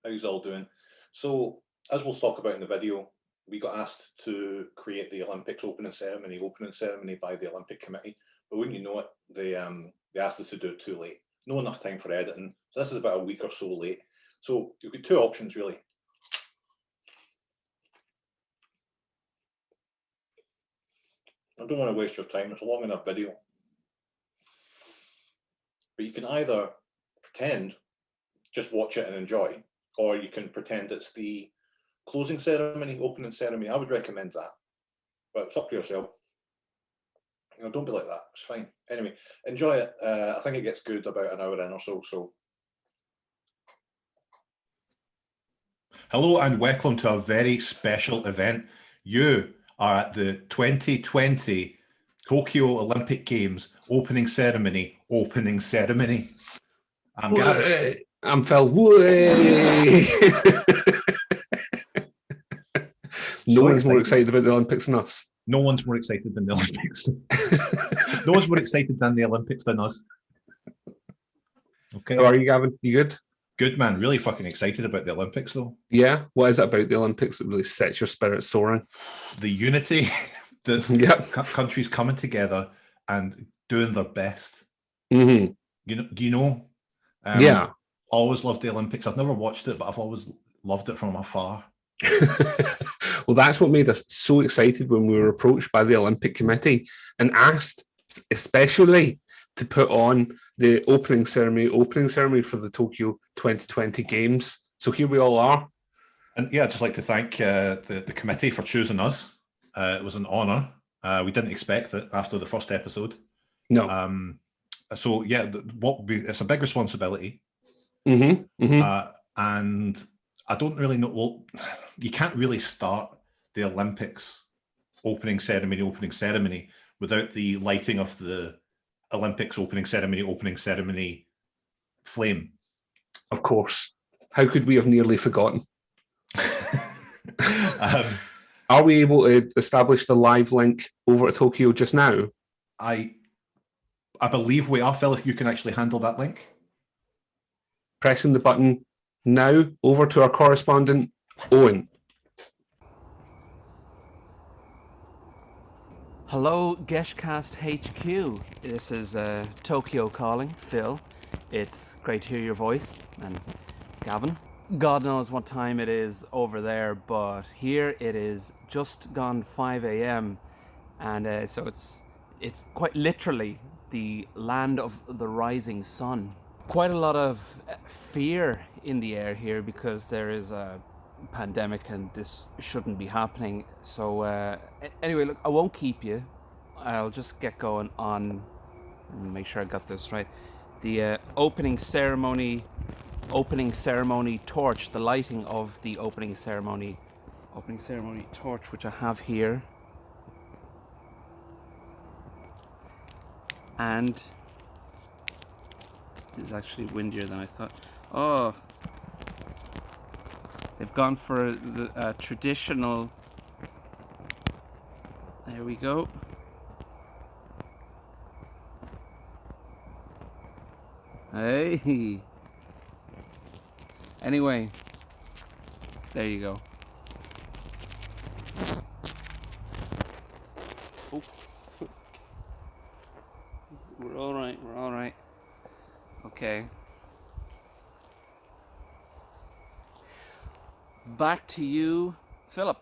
How's all doing? So, as we'll talk about in the video, we got asked to create the Olympics opening ceremony by the Olympic Committee. But wouldn't you know it, they asked us to do it too late. No enough time for editing. So this is about a week or so late. So you've got two options really. I don't want to waste your time. It's a long enough video. But you can either pretend, just watch it and enjoy, or you can pretend it's the closing ceremony, opening ceremony. I would recommend that, but it's up to yourself. You know, don't be like that. It's fine. Anyway, enjoy it. I think it gets good about an hour in or so. So, hello and welcome to a very special event. You are at the 2020 Tokyo Olympic Games opening ceremony. I'm Gavin. I'm Phil. No one's more excited about the Olympics than us. No one's more excited than the Olympics. No one's more excited than the Olympics than us. Okay. How are you, Gavin? You good? Good, man. Really fucking excited about the Olympics, though. Yeah? What is it about the Olympics that really sets your spirit soaring? The unity, the countries coming together and doing their best. Mm-hmm. You know? Yeah. Always loved the Olympics. I've never watched it, but I've always loved it from afar. Well, that's what made us so excited when we were approached by the Olympic Committee and asked especially to put on the opening ceremony for the Tokyo 2020 Games. So here we all are. And yeah, I'd just like to thank the committee for choosing us. It was an honour. We didn't expect it after the first episode. No. So yeah, it's a big responsibility. Mm-hmm. Mm-hmm. And I don't really know. Well, you can't really start the Olympics opening ceremony without the lighting of the Olympics opening ceremony flame. Of course. How could we have nearly forgotten? Are we able to establish the live link over at Tokyo just now? I believe we are, Phil, if you can actually handle that link. Pressing the button now, over to our correspondent, Owen. Hello, Geshcast HQ. This is Tokyo calling, Phil. It's great to hear your voice, and Gavin. God knows what time it is over there, but here it is just gone 5 a.m. and so it's quite literally the land of the rising sun. Quite a lot of fear in the air here because there is a pandemic and this shouldn't be happening. So anyway, look, I won't keep you. I'll just get going on. Make sure I got this right. The opening ceremony torch, the lighting of the opening ceremony torch, which I have here. And it's actually windier than I thought. Oh, they've gone for the traditional. There we go. Hey. Anyway, there you go. Oh. We're all right. Okay. Back to you, Philip.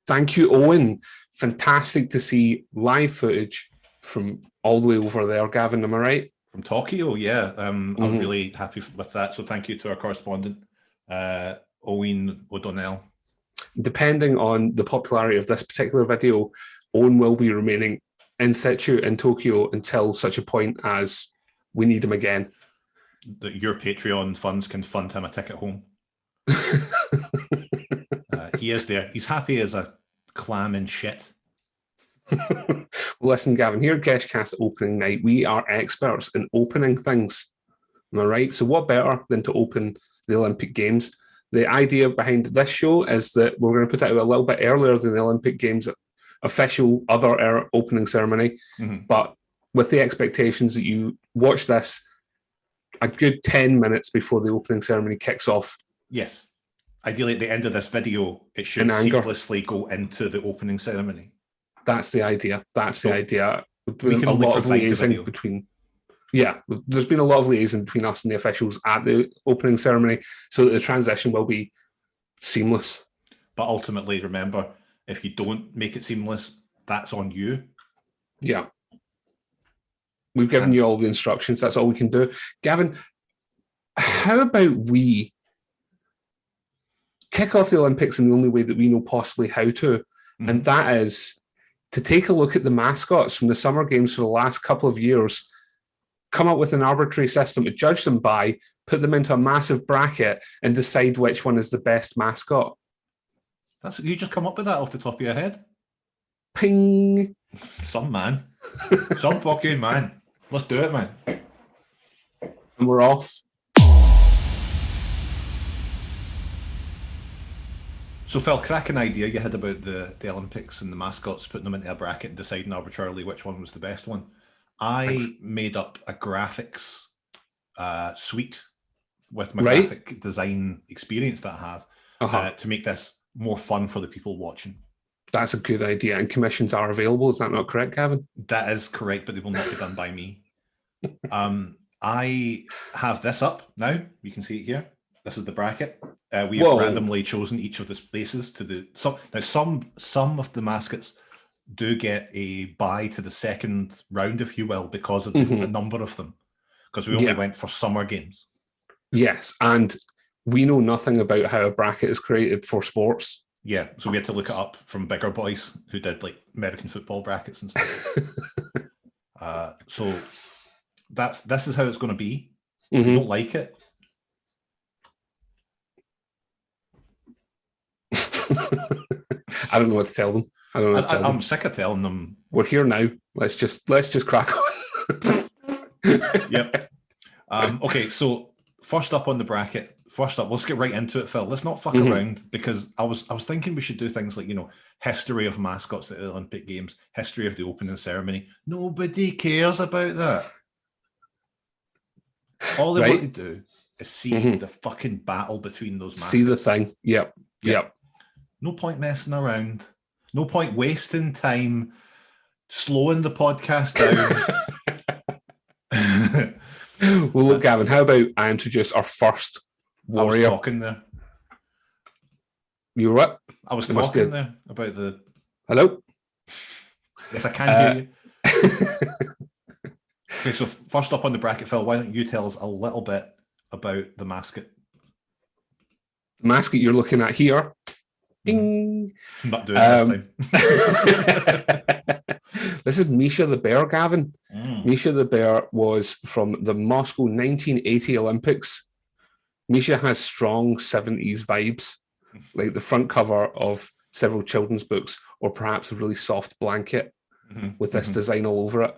Thank you, Owen. Fantastic to see live footage from all the way over there, Gavin, am I right? From Tokyo, yeah. I'm really happy with that. So thank you to our correspondent, Owen O'Donnell. Depending on the popularity of this particular video, Owen will be remaining in situ in Tokyo until such a point as we need him again. That your Patreon funds can fund him a ticket home. He is there. He's happy as a clam in shit. Listen, Gavin, here at Geshcast opening night, we are experts in opening things. Am I right? So what better than to open the Olympic Games? The idea behind this show is that we're going to put it out a little bit earlier than the Olympic Games official other opening ceremony, but with the expectations that you watch this a good 10 minutes before the opening ceremony kicks off. Yes. Ideally, at the end of this video, it should In anger. seamlessly go into the opening ceremony. That's the idea. So the idea. we can a only lot of provide the liaising video. between. Yeah, there's been a lot of liaison between us and the officials at the opening ceremony, so that the transition will be seamless. But ultimately, remember, if you don't make it seamless, that's on you. Yeah. We've given you all the instructions. That's all we can do. Gavin, how about we kick off the Olympics in the only way that we know possibly how to, and that is to take a look at the mascots from the Summer Games for the last couple of years, come up with an arbitrary system to judge them by, put them into a massive bracket, and decide which one is the best mascot. You just come up with that off the top of your head? Ping! Some man. Some fucking man. Let's do it, man. And we're off. So, Phil, cracking idea you had about the Olympics and the mascots, putting them into a bracket and deciding arbitrarily which one was the best one. I made up a graphics suite with my graphic design experience that I have to make this more fun for the people watching. That's a good idea. And commissions are available. Is that not correct, Gavin? That is correct, but they will not be done by me. I have this up now. You can see it here. This is the bracket. We have randomly chosen each of the spaces to the some of the mascots do get a bye to the second round, if you will, because of the number of them. Because we only went for Summer Games. Yes, and we know nothing about how a bracket is created for sports. Yeah, so we had to look it up from bigger boys who did like American football brackets and stuff. So this is how it's going to be. If you don't like it, I don't know what to tell them. I'm sick of telling them. We're here now. Let's just crack on. Yep. Okay, so first up on the bracket. First up, let's get right into it, Phil. Let's not fuck around, because I was thinking we should do things like, history of mascots at the Olympic Games, history of the opening ceremony. Nobody cares about that. All they want to do is see the fucking battle between those mascots. See the thing. Yep. No point messing around. No point wasting time slowing the podcast down. Well, look, Gavin, how about I introduce our first warrior? I was talking there. You were what? I was talking there about the... Hello? Yes, I can hear you. Okay, so first up on the bracket, Phil, why don't you tell us a little bit about the mascot? The mascot you're looking at here. Ding. I'm not doing this time. This is Misha the Bear, Gavin. Misha the Bear was from the Moscow 1980 Olympics. Misha has strong 70s vibes, like the front cover of several children's books, or perhaps a really soft blanket with this design all over it.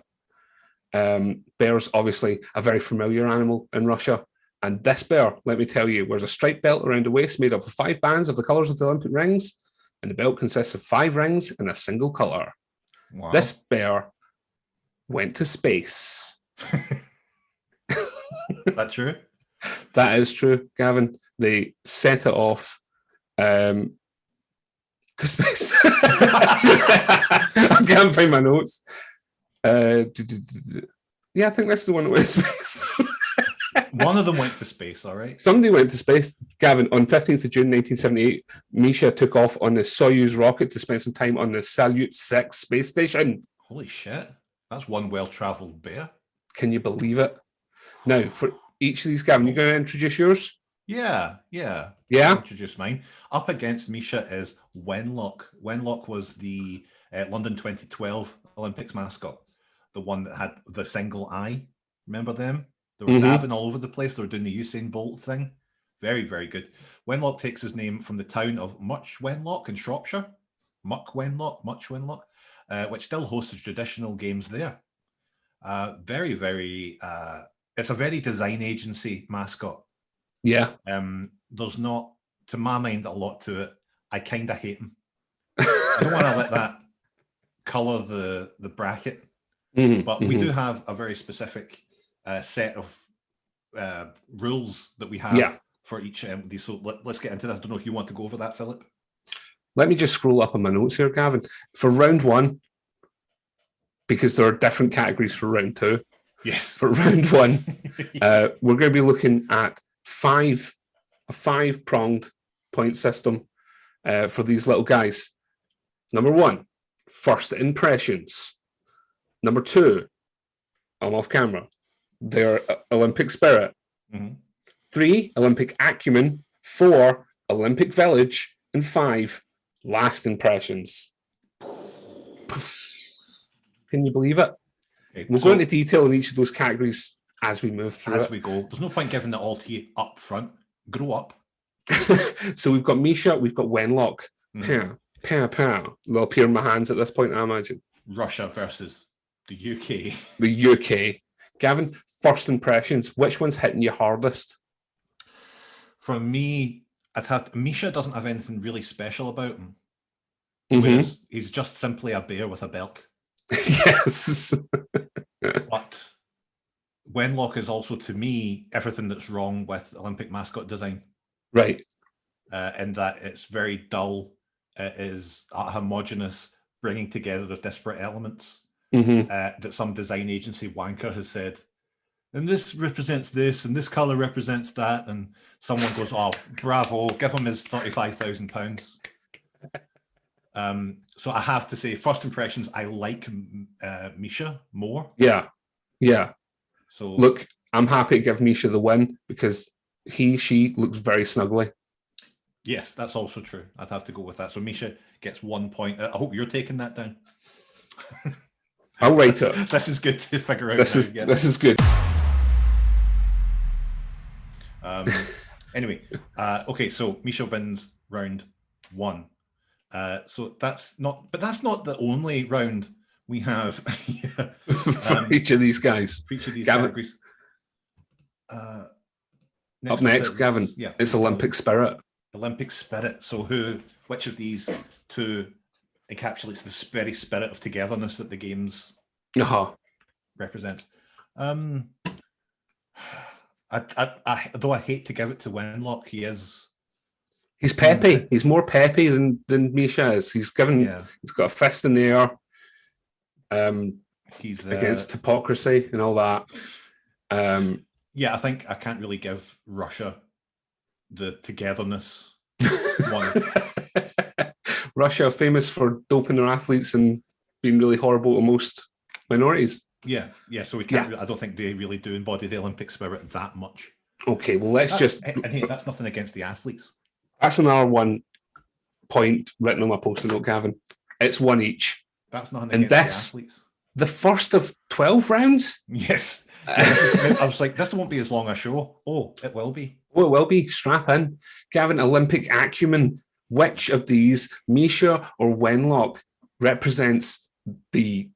Bear's obviously a very familiar animal in Russia. And this bear, let me tell you, wears a striped belt around the waist made up of 5 bands of the colours of the Olympic rings. And the belt consists of 5 rings in a single colour. Wow. This bear went to space. Is that true? That is true, Gavin. They set it off to space. I can't find my notes. Yeah, I think that's the one that went to space. One of them went to space, all right? Somebody went to space. Gavin, on 15th of June 1978, Misha took off on the Soyuz rocket to spend some time on the Salyut 6 space station. Holy shit. That's one well-travelled bear. Can you believe it? Now, for each of these, Gavin, you going to introduce yours? Yeah. I'll introduce mine. Up against Misha is Wenlock. Wenlock was the London 2012 Olympics mascot, the one that had the single eye. Remember them? They were dabbing all over the place. They were doing the Usain Bolt thing. Very, very good. Wenlock takes his name from the town of Much Wenlock in Shropshire. Much Wenlock, which still hosts traditional games there. Very, very... it's a very design agency mascot. Yeah. There's not, to my mind, a lot to it. I kind of hate him. I don't want to let that colour the bracket. But we do have a very specific set of rules that we have Yeah. for each of these. So let's get into this. I don't know if you want to go over that, Philip. Let me just scroll up on my notes here, Gavin. For round 1, because there are different categories for round 2. Yes. For round 1, we're going to be looking at a 5-pronged point system for these little guys. Number 1, first impressions. Number 2, I'm off camera, their Olympic spirit. Mm-hmm. 3, Olympic acumen. 4, Olympic village. And 5, last impressions. Can you believe it? Okay, We'll go into detail in each of those categories as we move through as we go. There's no point giving it all to you up front. Grow up. So we've got Misha, we've got Wenlock. They'll appear in my hands at this point, I imagine. Russia versus the UK. The UK. Gavin, first impressions, which one's hitting you hardest? For me, Misha doesn't have anything really special about him. Mm-hmm. He's just simply a bear with a belt. Yes. But Wenlock is also, to me, everything that's wrong with Olympic mascot design. Right. In that it's very dull. It is homogenous, bringing together the disparate elements that some design agency wanker has said. And this represents this, and this color represents that. And someone goes, "Oh, bravo! Give him his £35,000." So I have to say, first impressions, I like Misha more. Yeah. So look, I'm happy to give Misha the win because she looks very snuggly. Yes, that's also true. I'd have to go with that. So Misha gets 1 point. I hope you're taking that down. I'll write it. This is good to figure out. This is good. Anyway, okay. So Misha wins round 1. So that's not the only round we have for each of these guys. For each of these Gavin, categories. Up next, Gavin. Yeah, it's Olympic spirit. Olympic spirit. So which of these two encapsulates the very spirit of togetherness that the games represents? Though I hate to give it to Wenlock, he's peppy. He's more peppy than Misha is. He's got a fist in the air. He's against hypocrisy and all that. I think I can't really give Russia the togetherness one. Russia, famous for doping their athletes and being really horrible to most minorities. Yeah. So we can't. I don't think they really do embody the Olympic spirit that much. Okay, well let's and hey, that's nothing against the athletes. That's another 1 point written on my post-it note, Gavin. It's 1 each. That's nothing against the athletes. The first of 12 rounds? Yes. I was like, this won't be as long a show. Oh, it will be. Oh, it will be. Strap in. Gavin, Olympic acumen. Which of these, Misha or Wenlock, represents the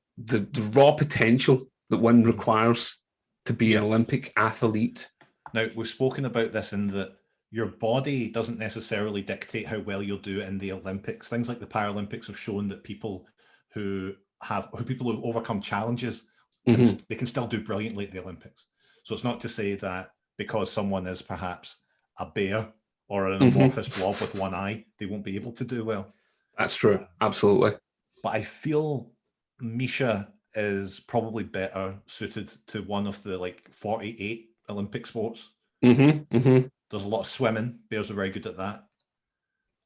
raw potential that one requires to be an Olympic athlete? Now, we've spoken about this in that your body doesn't necessarily dictate how well you'll do in the Olympics. Things like the Paralympics have shown that people who overcome challenges, they can still do brilliantly at the Olympics. So it's not to say that because someone is perhaps a bear or an amorphous blob with one eye, they won't be able to do well. That's true. Absolutely. But I feel Misha is probably better suited to one of the 48 Olympic sports. There's a lot of swimming. Bears are very good at that.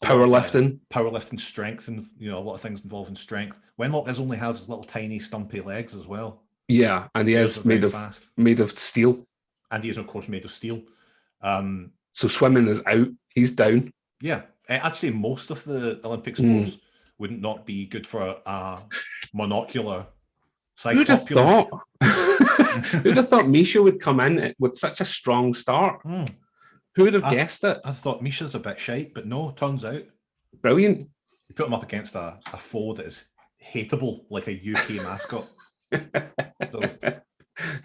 Powerlifting, strength, and a lot of things involving strength. Wenlock only has little tiny stumpy legs as well. Yeah, and he is made of steel. And he is, of course, made of steel. So swimming is out. He's down. Yeah, I'd say most of the Olympic sports would not be good for a monocular. Who'd have thought? Who'd have thought Misha would come in with such a strong start? Who would have guessed it? I thought Misha's a bit shite, but no, turns out. Brilliant. You put him up against a foe that is hateable, like a UK mascot.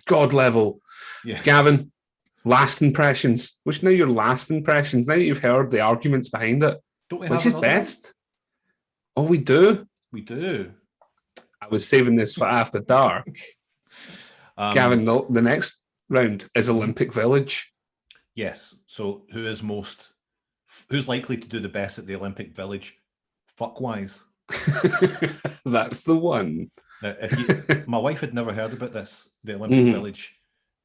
God level. Yeah. Gavin, last impressions. Which now your last impressions, now that you've heard the arguments behind it, which is best? Oh, we do? We do. I was saving this for after dark. Gavin, the next round is Olympic Village. Yes. So who's likely to do the best at the Olympic Village, fuck-wise? That's the one. Now, my wife had never heard about this. The Olympic Mhm. Village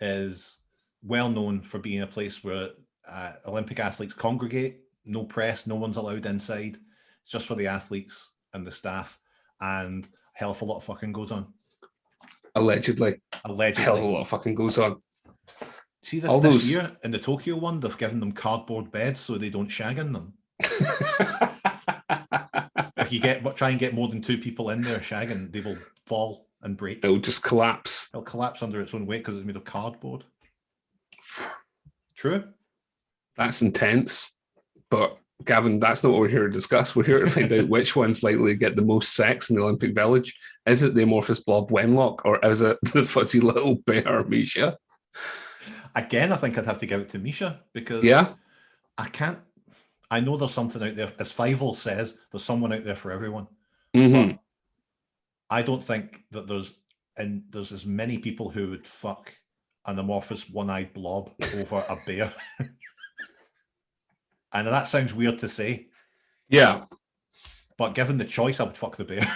is well known for being a place where Olympic athletes congregate. No press, no one's allowed inside. It's just for the athletes and the staff, and hell of a lot of fucking goes on. Allegedly. Hell of a Allegedly. lot of fucking goes on. See All this those- year in the Tokyo one, they've given them cardboard beds so they don't shag in them. If you try and get more than 2 people in there shagging, they will fall and break. It'll just collapse. It'll collapse under its own weight because it's made of cardboard. True. That's intense. But Gavin, that's not what we're here to discuss. We're here to find out which one's likely to get the most sex in the Olympic Village. Is it the amorphous blob Wenlock, or is it the fuzzy little bear Misha? Again, I think I'd have to give it to Misha because Yeah. I know there's something out there. As Fievel says, there's someone out there for everyone. Mm-hmm. But I don't think that there's as many people who would fuck an amorphous one-eyed blob over a bear. And that sounds weird to say, Yeah. but given the choice, I would fuck the bear.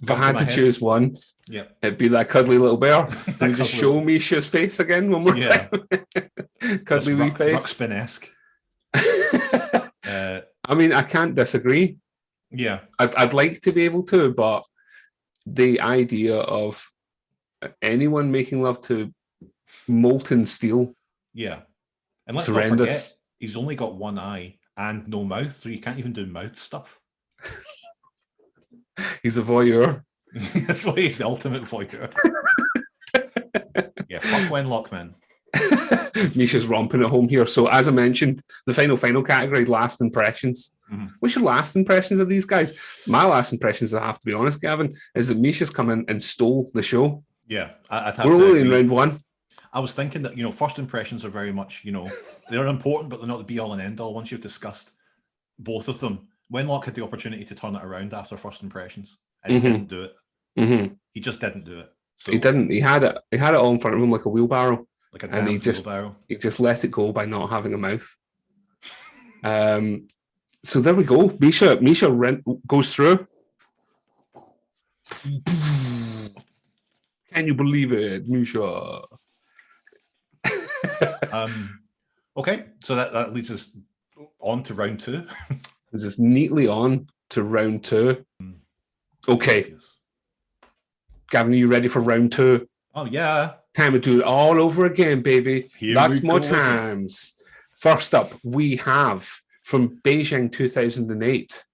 If I had to choose one, Yeah, it'd be that cuddly little bear. Can we just cuddly show Misha's face again one more Yeah. time? Cuddly wee face. Ruxpin-esque. I mean, I can't disagree. Yeah, I'd like to be able to, but the idea of anyone making love to molten steel, yeah. And let's it's not horrendous. forget, he's only got one eye and no mouth, so you can't even do mouth stuff. He's a voyeur. That's why he's the ultimate voyeur. Yeah, fuck Wenlock, man. Misha's romping at home here. So, as I mentioned, the final category, last impressions. Mhm. What's your last impressions of these guys? My last impressions, I have to be honest, Gavin, is that Misha's come in and stole the show. Yeah, I'd have We're to only in agree. round one. I was thinking that, first impressions are very much, they're important, but they're not the be all and end all once you've discussed both of them. Wenlock had the opportunity to turn it around after first impressions, and he Mhm. didn't do it. Mm-hmm. He just didn't do it. So, He didn't. He had it all in front of him like a wheelbarrow. like a and he damn just- wheelbarrow. He just let it go by not having a mouth. So there we go. Misha goes through. Can you believe it, Misha? Okay, so that leads us on to round 2. This is neatly on to round 2. Okay, Gavin, are you ready for round 2? Oh yeah. Time to do it all over again, baby. Here Lots we more go. times. First up, we have from Beijing 2008,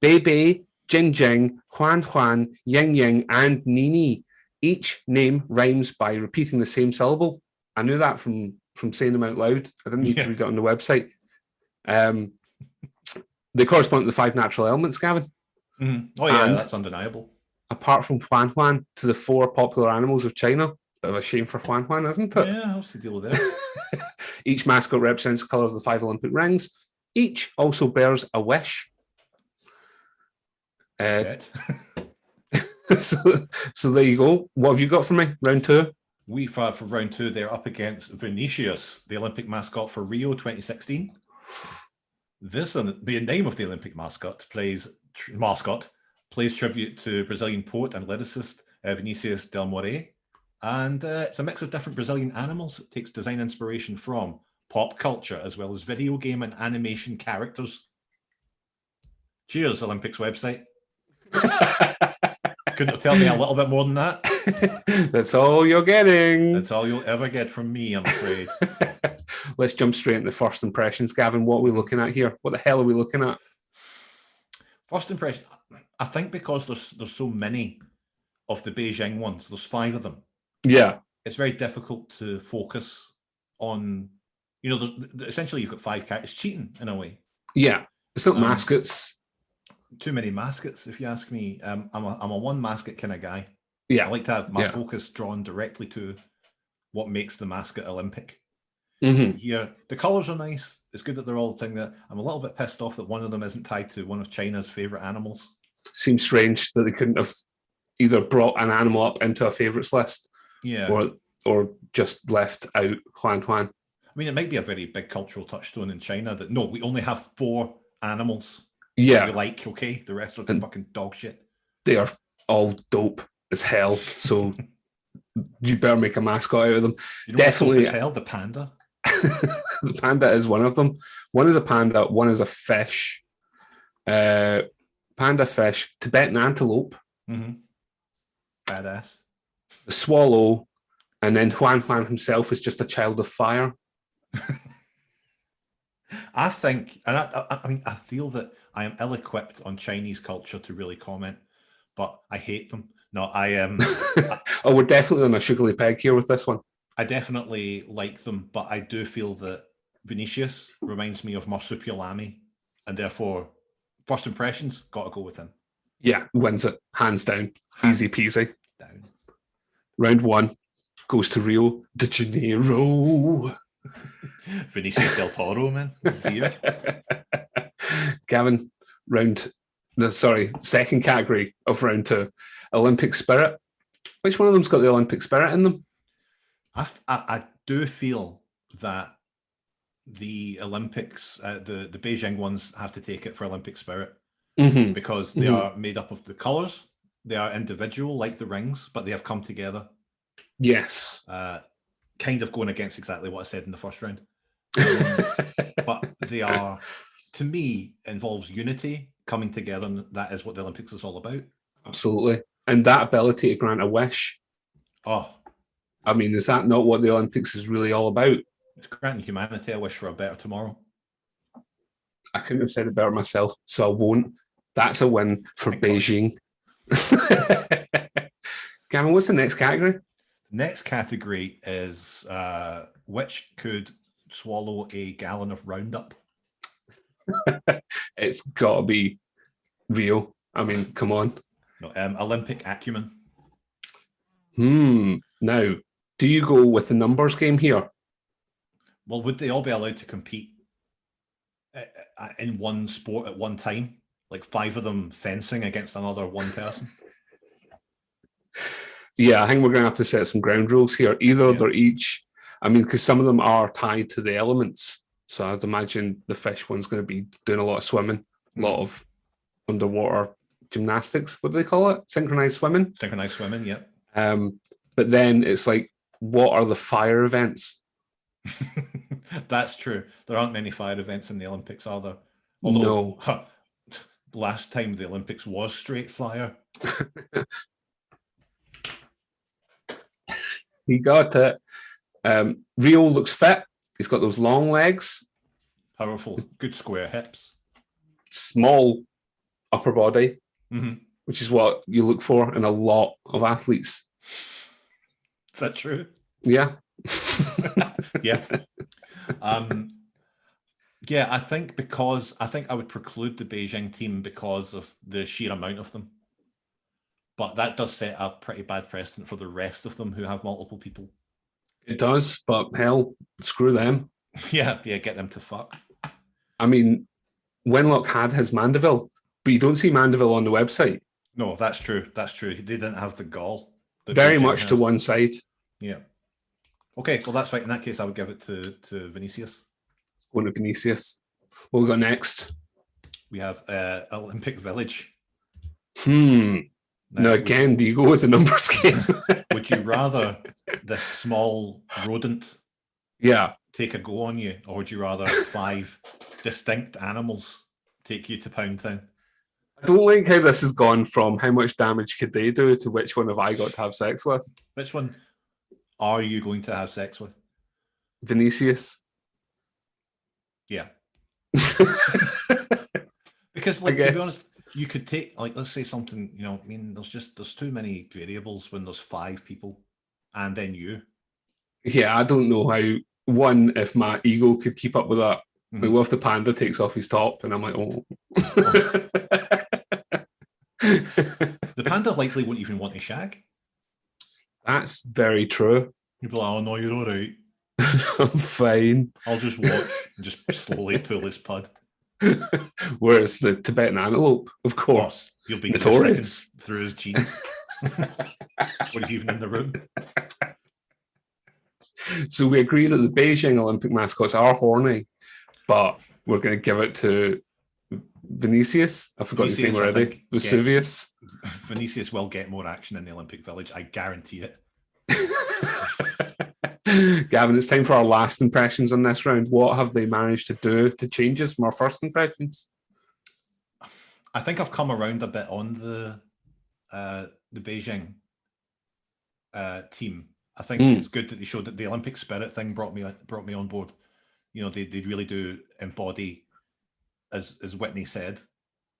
Beibei, Jinjing, Huan, Ying Ying, and Nini. Each name rhymes by repeating the same syllable. I knew that from saying them out loud. I didn't need to read it on the website. They correspond to the 5 natural elements, Gavin. Mhm. Oh yeah, And- that's undeniable. Apart from Huan, to the 4 popular animals of China. Bit of a shame for Huan, isn't it? Yeah, what's the deal with that? Each mascot represents the colours of the 5 Olympic rings. Each also bears a wish. Shit. So there you go. What have you got for me? Round 2? For round 2, they're up against Vinicius, the Olympic mascot for Rio 2016. The name of the Olympic mascot plays tribute to Brazilian poet and lyricist Vinicius del More. And it's a mix of different Brazilian animals. It takes design inspiration from pop culture as well as video game and animation characters. Cheers, Olympics website. Couldn't have told me a little bit more than that. That's all you're getting. That's all you'll ever get from me, I'm afraid. Let's jump straight into first impressions. Gavin, what are we looking at here? What the hell are we looking at? First impression, I think because there's so many of the Beijing ones, there's 5 of them. Yeah. It's very difficult to focus on, essentially you've got 5 characters. It's cheating in a way. Yeah. It's not mascots. Too many mascots, if you ask me. I'm a one mascot kind of guy. Yeah. I like to have my focus drawn directly to what makes the mascot Olympic. Mm-hmm. Here, the colours are nice. It's good that they're all the thing. That I'm a little bit pissed off that one of them isn't tied to one of China's favourite animals. Seems strange that they couldn't have either brought an animal up into a favourites list Yeah. or just left out Huan Huan. I mean, it might be a very big cultural touchstone in China that no, we only have 4 animals Yeah, we like, okay? The rest are And- fucking dog shit. they are all dope as hell. So you better make a mascot out of them. You know Definitely. what's dope as hell? The panda. The panda is one of them. One is a panda, one is a fish. Panda, fish, Tibetan antelope, Mm-hmm. Badass. the swallow, and then Huan Huan himself is just a child of fire. I think, and I mean, I feel that I am ill-equipped on Chinese culture to really comment, but I hate them. No, I am. Oh, we're definitely on a sugary peg here with this one. I definitely like them, but I do feel that Vinicius reminds me of Marsupilami, and therefore, first impressions, got to go with him. Yeah, wins it, hands down. Hands Easy peasy. down. Round 1 goes to Rio de Janeiro. Vinicius del Toro, man. It's the year. Gavin, second category of round 2, Olympic spirit. Which one of them's got the Olympic spirit in them? I do feel that the Olympics, the Beijing ones, have to take it for Olympic spirit Mm-hmm. because they are made up of the colours. They are individual, like the rings, but they have come together. Yes. Kind of going against exactly what I said in the first round. But they are, to me, involves unity, coming together, and that is what the Olympics is all about. Absolutely. And that ability to grant a wish. Oh, I mean, is that not what the Olympics is really all about? it's granting humanity a wish for a better tomorrow. I couldn't have said it better myself, so I won't. That's a win for Thank God. Beijing. Gavin, what's the next category? Next category is which could swallow a gallon of Roundup. It's got to be Rio. I mean, come on. No, Olympic acumen. Now, do you go with the numbers game here? Well, would they all be allowed to compete in one sport at one time? Like 5 of them fencing against another one person? Yeah, I think we're going to have to set some ground rules here. Either they're each, I mean, because some of them are tied to the elements. So I'd imagine the fish one's going to be doing a lot of swimming, a lot of underwater gymnastics. What do they call it? Synchronized swimming? Synchronized swimming, yeah. But then it's like, what are the fire events? That's true. There aren't many fire events in the Olympics, are there? No. Last time the Olympics was straight fire. He got it. Rio looks fit. He's got those long legs, Powerful, good square hips. small upper body, Mm-hmm. which is what you look for in a lot of athletes. Is that true? Yeah. Yeah. Yeah, I think I would preclude the Beijing team because of the sheer amount of them. But that does set a pretty bad precedent for the rest of them who have multiple people. It does, but hell, screw them. Yeah, get them to fuck. I mean, Wenlock had his Mandeville, but you don't see Mandeville on the website. No, that's true. That's true. They didn't have the gall. that Very Beijing much to has. one side. Yeah. Okay, well that's right. In that case, I would give it to Vinicius. Going to Vinicius. What we got next? We have Olympic Village. Now again, do you go with the numbers game? Would you rather this small rodent Yeah. take a go on you, or would you rather 5 distinct animals take you to Pound Town? I don't like how this has gone from how much damage could they do to which one have I got to have sex with? Which one are you going to have sex with? Vinicius. Yeah. Because, like, to be honest, you could take, like, let's say something, you know, I mean, there's too many variables when there's 5 people and then you. Yeah, I don't know how, one, if my ego could keep up with that. Like, what if the panda takes off his top and I'm like, oh. The panda likely wouldn't even want to shag. That's very true. People are, oh no, you're all right. I'm fine. I'll just watch and just slowly pull his pud. Whereas the Tibetan antelope, of course, You'll be notorious through his jeans. What if even in the room? So we agree that the Beijing Olympic mascots are horny, but we're going to give it to Vinicius. I forgot his name Vinicius, I already. think, Vesuvius. Vinicius will get more action in the Olympic Village. I guarantee it. Gavin, it's time for our last impressions on this round. What have they managed to do to change us from our first impressions? I think I've come around a bit on the Beijing team. I think it's good that they showed that the Olympic spirit thing brought me on board. You know, they really do embody, as Whitney said,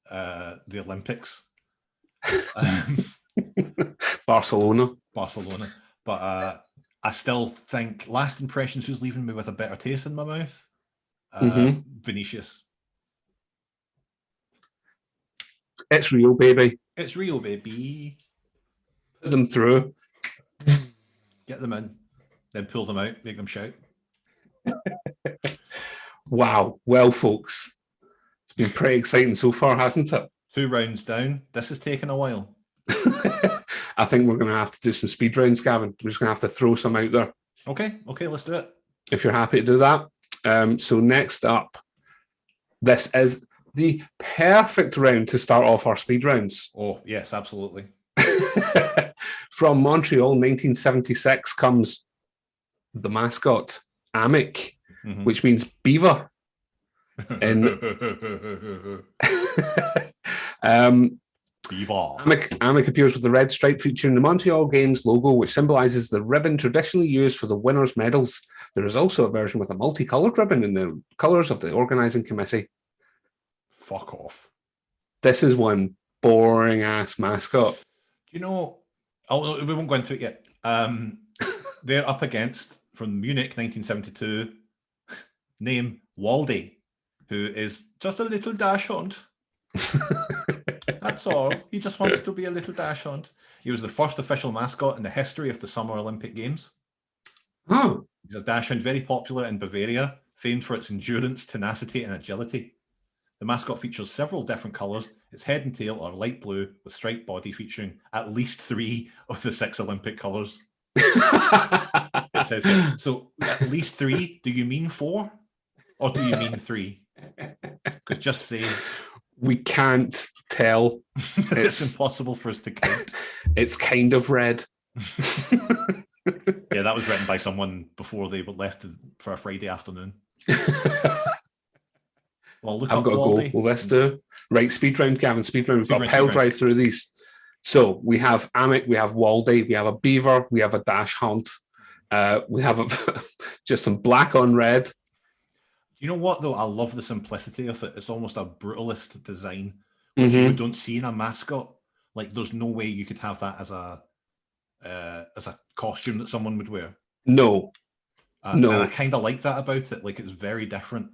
the Olympics. Barcelona. But I still think last impressions who's leaving me with a better taste in my mouth. Vinicius. It's real, baby. It's real, baby. Put them through. Get them in, then pull them out, make them shout. Wow. Well, folks, it's been pretty exciting so far, hasn't it? 2 rounds down. This has taken a while. I think we're going to have to do some speed rounds, Gavin. We're just going to have to throw some out there. Okay, let's do it. If you're happy to do that. So next up, this is the perfect round to start off our speed rounds. Oh, yes, absolutely. From Montreal, 1976, comes the mascot, Amic, which means beaver. Beaver. Amic appears with the red stripe featuring the Montreal Games logo, which symbolises the ribbon traditionally used for the winners' medals. There is also a version with a multicoloured ribbon in the colours of the organising committee. Fuck off. This is one boring-ass mascot. You know, we won't go into it yet. They're up against, from Munich 1972, name Waldy, who is just a little dachshund. That's all. He just wants to be a little dachshund. He was the first official mascot in the history of the Summer Olympic Games. Oh. He's a dachshund very popular in Bavaria, famed for its endurance, tenacity, and agility. The mascot features several different colours. Its head and tail are light blue with striped body featuring at least 3 of the 6 Olympic colours. It says here. So at least 3, do you mean 4? Or do you mean 3? Because just say... We can't tell. It's impossible for us to count. It's kind of red. Yeah, that was written by someone before they were left for a Friday afternoon. Well, look, I've got to go. Will this do? Right, speed round, Gavin, speed round. We've got to pile drive through these. So we have Amic, we have Waldy, we have a beaver, we have a dash hunt, we have just some black on red. You know what, though? I love the simplicity of it. It's almost a brutalist design, which you don't see in a mascot. Like, there's no way you could have that as a costume that someone would wear. No. And I kind of like that about it. Like, it's very different.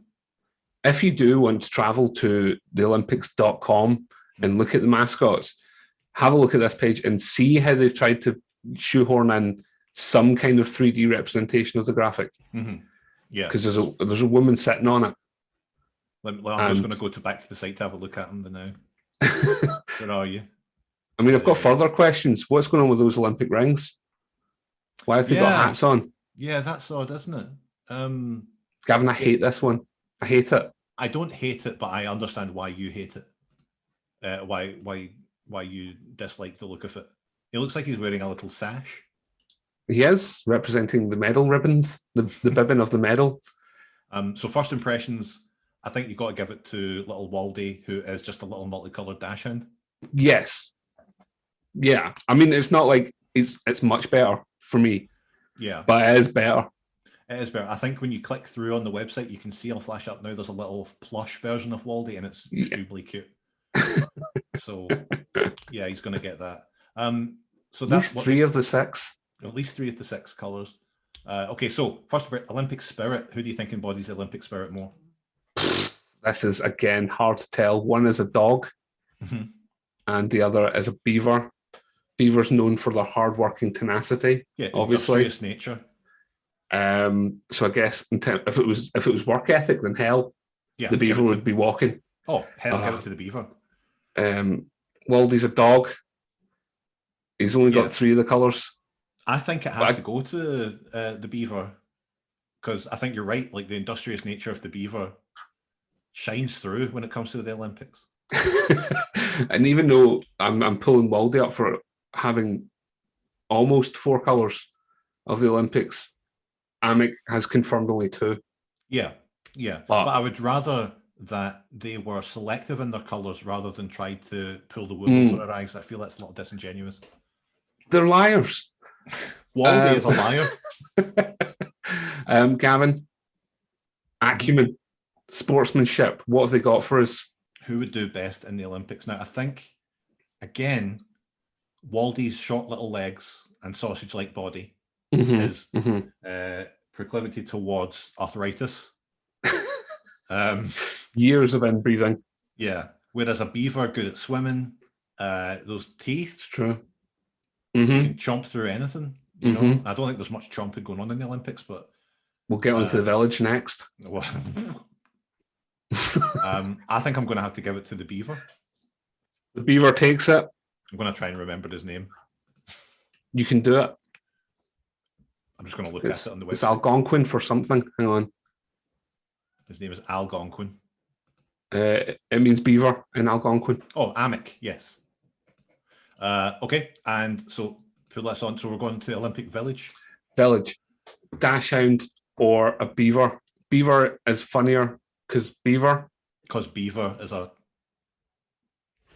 If you do want to travel to theolympics.com and look at the mascots, have a look at this page and see how they've tried to shoehorn in some kind of 3D representation of the graphic. Yeah, because there's a woman sitting on it. I'm just going to go back to the site to have a look at them now. Where are you? I mean, I've got further questions. What's going on with those Olympic rings? Why have they got hats on? Yeah, that's odd, isn't it? Gavin, I hate this one. I hate it. I don't hate it, but I understand why you hate it. Why you dislike the look of it. It looks like he's wearing a little sash. He is, representing the medal ribbons, the bibbing of the medal. So first impressions, I think you've got to give it to little Waldy, who is just a little multicoloured dachshund. Yes. Yeah. I mean, it's not like it's much better for me. Yeah. But it is better. It is better. I think when you click through on the website, you can see, I'll flash up now, there's a little plush version of Waldy, and it's extremely cute. So, yeah, he's going to get that. So that's at least 3 of the 6. At least 3 of the 6 colours. Okay, so first about Olympic spirit. Who do you think embodies the Olympic spirit more? This is, again, hard to tell. One is a dog, and the other is a beaver. Beavers known for their hard-working tenacity, obviously. Industrious nature. So I guess if it was work ethic, then hell, the beaver would be walking. Oh, hell, give it to the beaver. Waldy's a dog. He's only got 3 of the colours. I think it has to go to the beaver, because I think you're right. Like, the industrious nature of the beaver shines through when it comes to the Olympics. And even though I'm pulling Waldy up for having almost 4 colours of the Olympics, Amick has confirmed only 2. Yeah. But I would rather that they were selective in their colours rather than try to pull the wool over our eyes. I feel that's a little disingenuous. They're liars. Waldy is a liar. Gavin, acumen, sportsmanship, what have they got for us? Who would do best in the Olympics? Now, I think, again, Waldy's short little legs and sausage-like body is proclivity towards arthritis. Years of inbreeding. Yeah. Whereas a beaver, good at swimming, those teeth. It's true. You can chomp through anything. You know? I don't think there's much chomping going on in the Olympics, but we'll get onto the village next. I think I'm going to have to give it to the beaver. The beaver takes it. I'm going to try and remember his name. You can do it. I'm just going to look at it on the website. It's Algonquin for something. Hang on. His name is Algonquin. It means beaver in Algonquin. Oh, Amick, yes. Okay, and so pull this on. So we're going to Olympic Village. Village. Dachshund or a beaver. Beaver is funnier because beaver. Because beaver is a...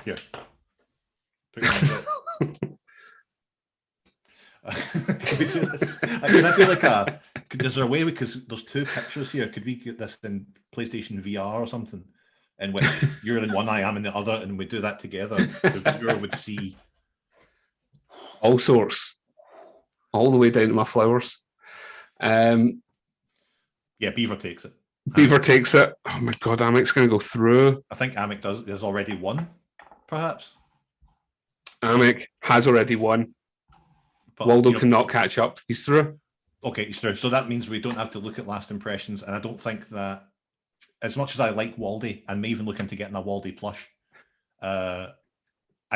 Here. Can we do this? Can I do like a... Is there a way, because there's 2 pictures here, could we get this in PlayStation VR or something, in which you're in one eye, I'm in the other, and we do that together? The viewer would see all sorts, all the way down to my flowers. Yeah, beaver takes it. Beaver takes it. Oh my God, Amick's going to go through. I think Amick has already won, perhaps. Amick has already won. But, Waldo cannot catch up. He's through. Okay, he's through. So that means we don't have to look at last impressions. And I don't think that, as much as I like Waldy and may even look into getting a Waldy plush, I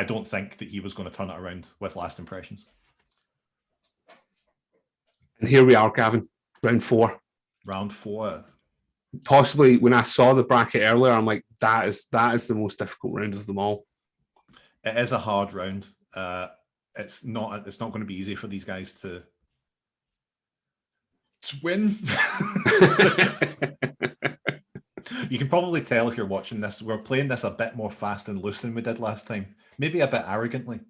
don't think that he was going to turn it around with last impressions. And here we are, Gavin. Round 4. Round 4. Possibly when I saw the bracket earlier, I'm like, that is the most difficult round of them all. It is a hard round. It's not going to be easy for these guys to win. You can probably tell if you're watching this, we're playing this a bit more fast and loose than we did last time. Maybe a bit arrogantly.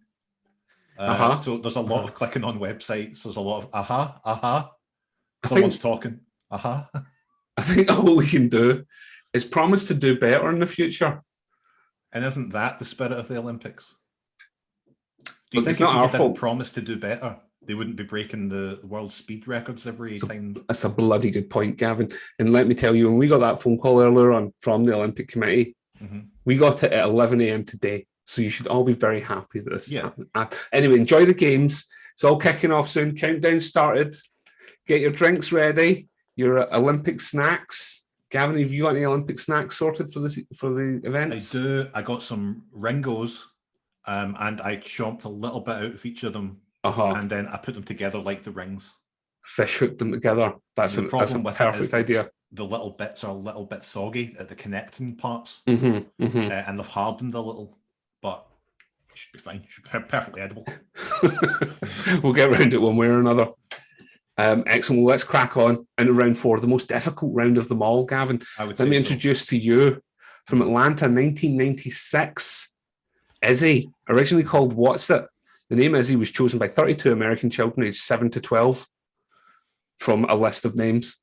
So there's a lot of clicking on websites. There's a lot of Someone's talking. I think all we can do is promise to do better in the future. And isn't that the spirit of the Olympics? Do you think if people didn't promise to do better, they wouldn't be breaking the world speed records every time? That's a bloody good point, Gavin. And let me tell you, when we got that phone call earlier on from the Olympic Committee, we got it at 11 a.m. today. So you should all be very happy that this is happening. Anyway, enjoy the games. It's all kicking off soon. Countdown started. Get your drinks ready. Your Olympic snacks. Gavin, have you got any Olympic snacks sorted for the events? I do. I got some Ringos, and I chomped a little bit out of each of them, and then I put them together like the rings. Fish hooked them together. That's a perfect idea. The little bits are a little bit soggy at the connecting parts, and they've hardened a little, but it should be fine. It should be perfectly edible. We'll get around it one way or another. Excellent. Well, let's crack on into round 4, the most difficult round of them all, Gavin. Let me introduce to you from Atlanta, 1996, Izzy, originally called What's It? The name Izzy was chosen by 32 American children aged 7 to 12 from a list of names.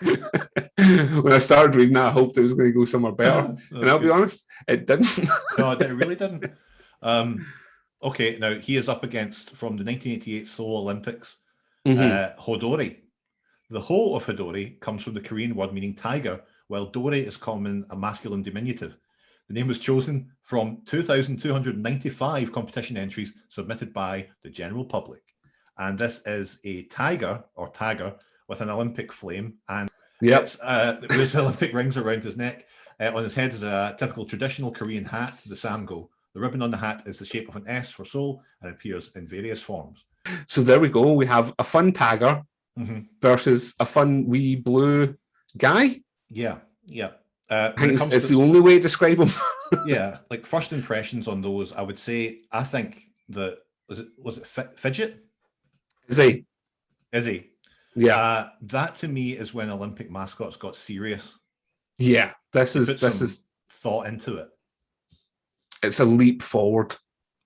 When I started reading that, I hoped it was going to go somewhere better. And I'll be honest, it didn't. No, it really didn't. Okay, now he is up against, from the 1988 Seoul Olympics, Hodori. The Ho of Hodori comes from the Korean word meaning tiger, while Dori is common a masculine diminutive. The name was chosen from 2,295 competition entries submitted by the general public. And this is a tiger, or tagger, with an Olympic flame, and with Olympic rings around his neck. On his head is a typical traditional Korean hat, the samgo, The ribbon on the hat is the shape of an S for soul and appears in various forms. So there we go. We have a fun tagger versus a fun wee blue guy. Yeah, yeah. I think it's the only way to describe him. Yeah, like first impressions on those, I would say, I think that was it Fidget? Is he? Is he? Yeah. That to me is when Olympic mascots got serious. Yeah, this is thought into it. It's a leap forward.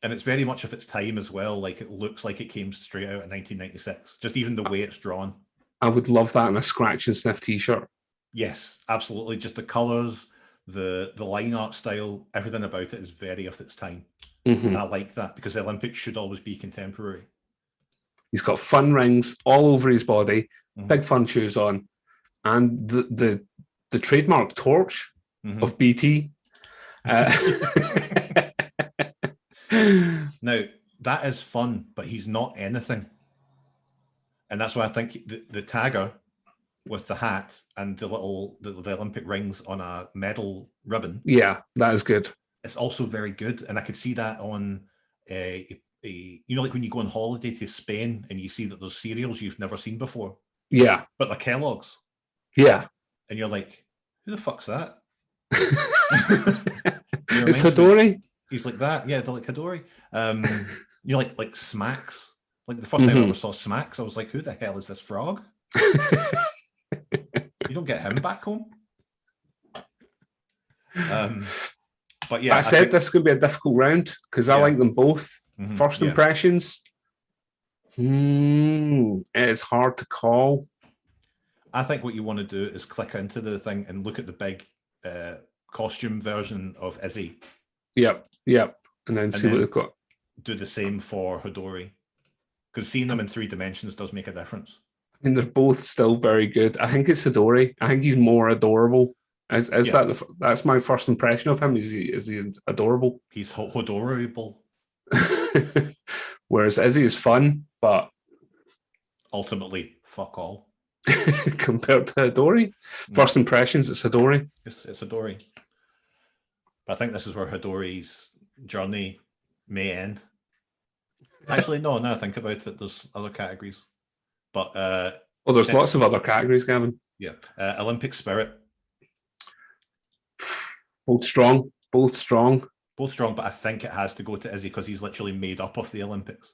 And it's very much of its time as well. Like it looks like it came straight out in 1996. Just even the way it's drawn. I would love that in a scratch and sniff t-shirt. Yes, absolutely. Just the colours, the line art style, everything about it is very of its time. And I like that because the Olympics should always be contemporary. He's got fun rings all over his body, big fun shoes on, and the trademark torch of BT. Now, that is fun, but he's not anything. And that's why I think the tagger with the hat and the Olympic rings on a medal ribbon. Yeah, that is good. It's also very good. And I could see that on like when you go on holiday to Spain and you see that there's cereals you've never seen before. Yeah. But they're Kellogg's. Yeah. And you're like, who the fuck's that? It's Hidori. He's like that. Yeah, they're like Hidori. You're like Smacks. Like the first time I ever saw Smacks, I was like, who the hell is this frog? You don't get him back home. But yeah, I said this is going to be a difficult round because I like them both. First impressions, it is hard to call. I think what you want to do is click into the thing and look at the big costume version of Izzy. Yep. And then see what they've got. Do the same for Hidori. Because seeing them in 3 dimensions does make a difference. I mean, they're both still very good. I think it's Hidori. I think he's more adorable. That's my first impression of him. Is he adorable? He's Hidorable. Whereas Izzy is fun, but ultimately, fuck all. Compared to Hidori. First impressions, it's Hidori. It's Hidori. But I think this is where Hidori's journey may end. Actually, no, now I think about it, there's other categories. But there's lots of other categories, Gavin. Yeah. Olympic spirit. Both strong, but I think it has to go to Izzy because he's literally made up of the Olympics.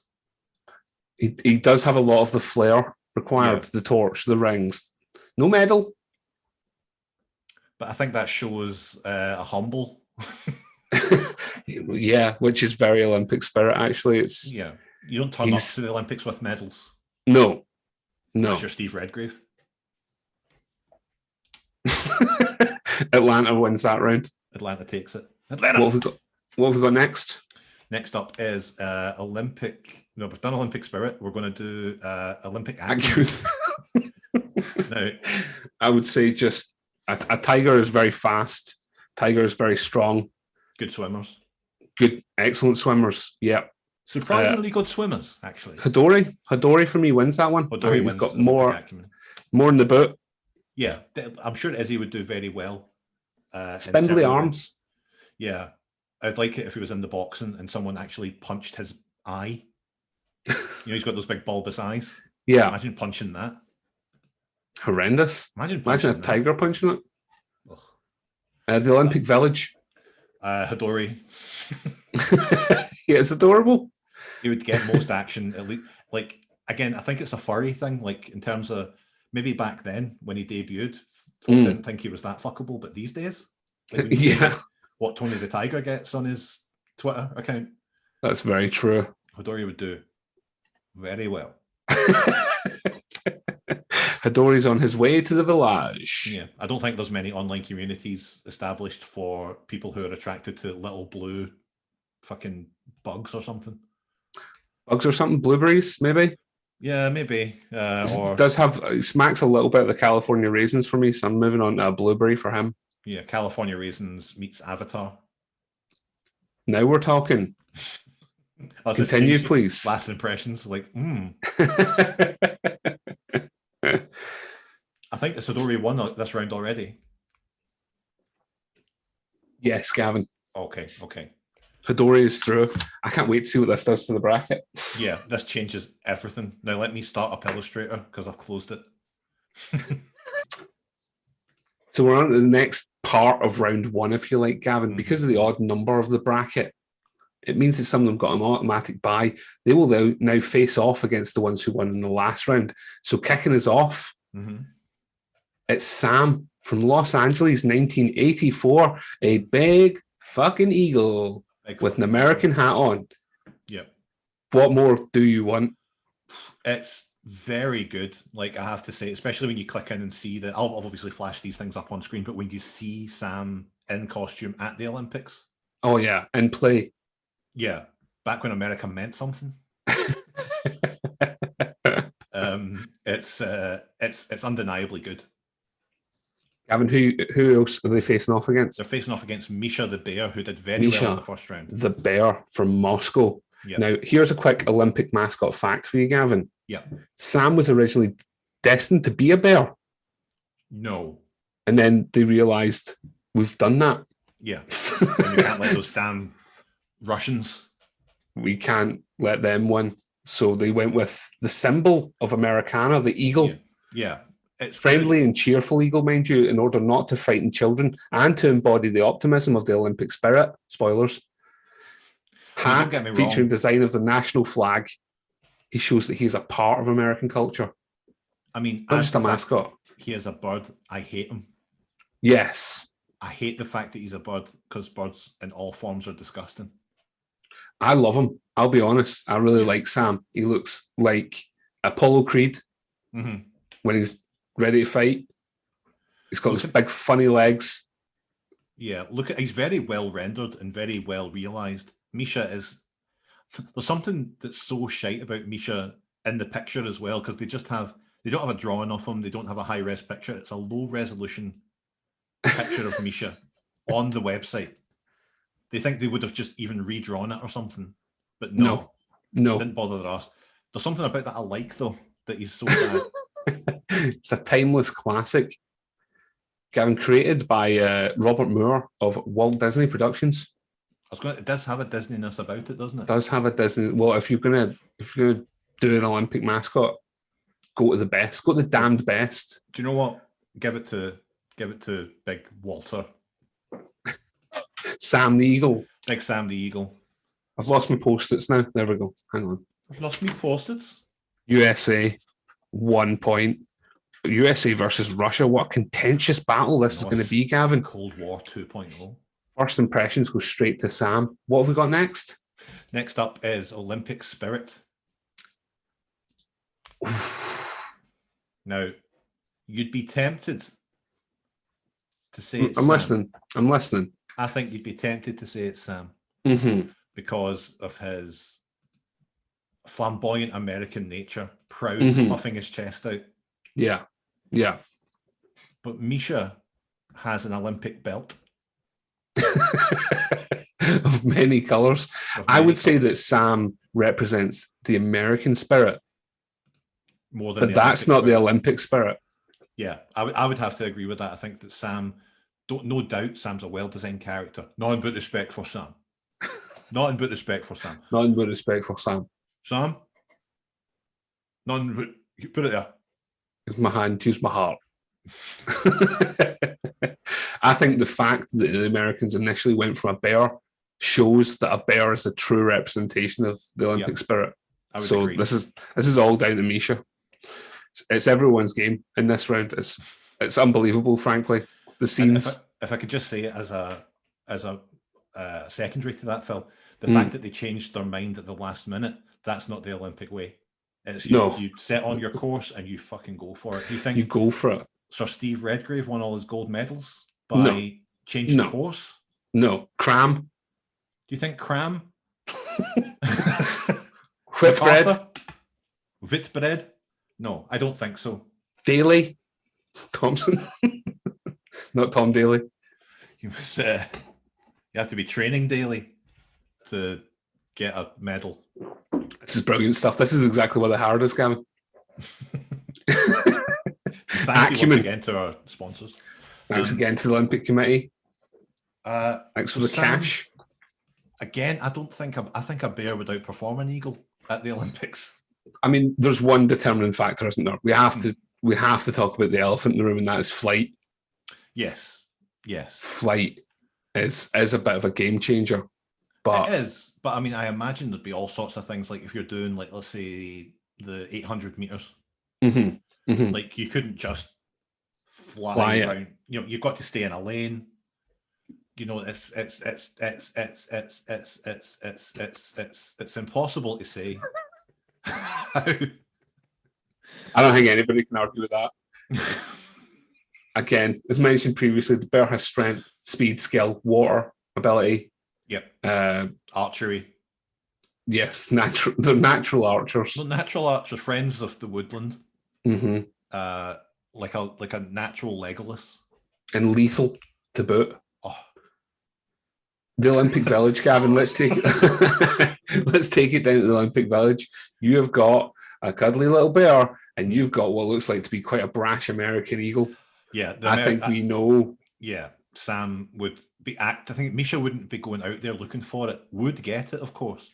He does have a lot of the flair required, the torch, the rings. No medal. But I think that shows a humble. Yeah, which is very Olympic spirit, actually. It's you don't turn up to the Olympics with medals. No. That's your Steve Redgrave. Atlanta wins that round. Atlanta takes it. Atlanta. What have we got next? Next up is Olympic. No, we've done Olympic spirit. We're going to do Olympic acumen. Now, I would say just a tiger is very fast. Tiger is very strong. Good swimmers. Good, excellent swimmers. Yeah. Surprisingly good swimmers, actually. Hidori for me wins that one. Hidori he's got more in the boot. Yeah, I'm sure Izzy would do very well. Spindly arms. Yeah, I'd like it if he was in the boxing and someone actually punched his eye. He's got those big bulbous eyes. Yeah. Imagine punching that. Horrendous. Imagine a tiger punching it. The Olympic Village. Hidori. Yeah, it's adorable. He would get most action. At least, like, again, I think it's a furry thing. Like, in terms of maybe back then when he debuted, folk didn't think he was that fuckable. But these days, like what Tony the Tiger gets on his Twitter account. That's very true. Hidori would do very well. Hidori's on his way to the village. Yeah, I don't think there's many online communities established for people who are attracted to little blue fucking bugs or something. Bugs or something? Blueberries, maybe? Yeah, maybe. Or does have smacks a little bit of the California raisins for me, so I'm moving on to a blueberry for him. Yeah, California raisins meets Avatar. Now we're talking. Continue, please. Last impressions, like, I think Hidori won this round already. Yes, Gavin. Okay. Midori is through. I can't wait to see what this does to the bracket. Yeah, this changes everything. Now let me start up Illustrator because I've closed it. So we're on to the next part of round one, if you like, Gavin. Because of the odd number of the bracket, it means that some of them got an automatic bye. They will now face off against the ones who won in the last round. So kicking us off, it's Sam from Los Angeles, 1984, a big fucking eagle with an American hat on. Yep. What more do you want? It's very good. Like, I have to say, especially when you click in and see that, I'll obviously flash these things up on screen, but when you see Sam in costume at the Olympics. Oh yeah, and play. Yeah, back when America meant something. It's undeniably good. Gavin, who else are they facing off against? They're facing off against Misha the Bear, who did very well in the first round. The Bear from Moscow. Yep. Now, here's a quick Olympic mascot fact for you, Gavin. Yeah. Sam was originally destined to be a bear. No. And then they realised we've done that. Yeah. And we can't let those damn Russians. We can't let them win. So they went with the symbol of Americana, the eagle. Yeah. It's friendly and cheerful eagle, mind you, in order not to frighten children and to embody the optimism of the Olympic spirit. Spoilers. Hat featuring design of the national flag. He shows that he's a part of American culture. I mean, not just a mascot. He is a bird. I hate him. Yes. I hate the fact that he's a bird because birds in all forms are disgusting. I love him. I'll be honest. I really like Sam. He looks like Apollo Creed when he's ready to fight. He's got those big funny legs. Yeah, he's very well rendered and very well realized. Misha is, there's something that's so shite about Misha in the picture as well, because they don't have a drawing of him, they don't have a high-res picture, it's a low-resolution picture of Misha on the website. They think they would have just even redrawn it or something, but no. They didn't bother their ass. There's something about that I like, though, that he's so bad. It's a timeless classic. Gavin, created by Robert Moore of Walt Disney Productions. It does have a Disney-ness about it, doesn't it? It does have a Disney. Well, if you're gonna do an Olympic mascot, go to the best. Go to the damned best. Do you know what? Give it to Big Walter. Sam the Eagle. Big Sam the Eagle. I've lost my post-its now. There we go. Hang on. I've lost my post-its. USA, 1 point. USA versus Russia. What a contentious battle this is going to be, Gavin. Cold War 2.0. First impressions go straight to Sam. What have we got next? Next up is Olympic Spirit. Now, you'd be tempted to say it's I'm Sam. listening. I think you'd be tempted to say it's Sam because of his flamboyant American nature, proud, puffing his chest out. Yeah. But Misha has an Olympic belt. Of many colours. I would say that Sam represents the American spirit. More than but that's not the Olympic spirit. Yeah, I would have to agree with that. I think that Sam, no doubt, Sam's a well-designed character. Nothing but respect for Sam. Nothing but respect for Sam. Nothing but respect for Sam. Sam? Nothing but... You put it there. Use my hand, use my heart. I think the fact that the Americans initially went from a bear shows that a bear is a true representation of the Olympic spirit. So agree. This is all down to Misha. It's everyone's game in this round. It's unbelievable, frankly. The scenes. If I could just say it as a secondary to that, Phil, the fact that they changed their mind at the last minute, that's not the Olympic way. It's you set on your course and you fucking go for it. You go for it. Sir Steve Redgrave won all his gold medals by changing the course? No. Cram. Do you think Cram? Whitbread? Whitbread? No, I don't think so. Daly? Thompson? Not Tom Daly. You have to be training daily to get a medal. This is brilliant stuff. This is exactly what the Howard is, Gavin. Thank you once again to our sponsors. Thanks again to the Olympic Committee. Thanks for the cash. Again, I think a bear would outperform an eagle at the Olympics. I mean, there's one determining factor, isn't there? We have to talk about the elephant in the room, and that is flight. Yes. Flight is a bit of a game changer. But it is. But I mean, I imagine there'd be all sorts of things, like if you're doing, like, let's say the 800 meters, like you couldn't just fly around. You know, you've got to stay in a lane. You know, it's impossible to say. I don't think anybody can argue with that. Again, as mentioned previously, the bear has strength, speed, skill, water ability. Yep. Archery. Yes, they're natural archers. They're natural archers, friends of the woodland. Mm-hmm. Like a natural Legolas. And lethal to boot. Oh. The Olympic Village, Gavin. Let's take it down to the Olympic Village. You have got a cuddly little bear, and you've got what looks like to be quite a brash American eagle. Yeah, I think we know. Yeah, Sam would be I think Misha wouldn't be going out there looking for it. Would get it, of course.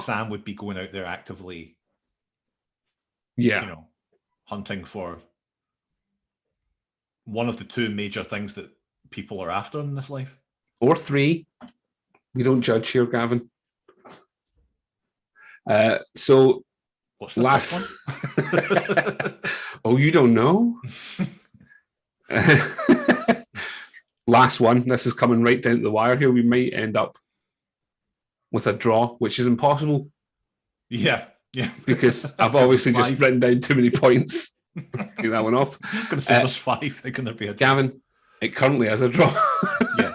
Sam would be going out there actively. Yeah, you know, hunting for one of the two major things that people are after in this life. Or three. We don't judge here, Gavin. So what's the last one? Oh, you don't know? Last one. This is coming right down to the wire here. We might end up with a draw, which is impossible. Yeah. Because I've obviously just written down too many points. Take that one off. I'm going to say there's 5. How can there be a draw? Gavin, it currently is a draw. Yeah.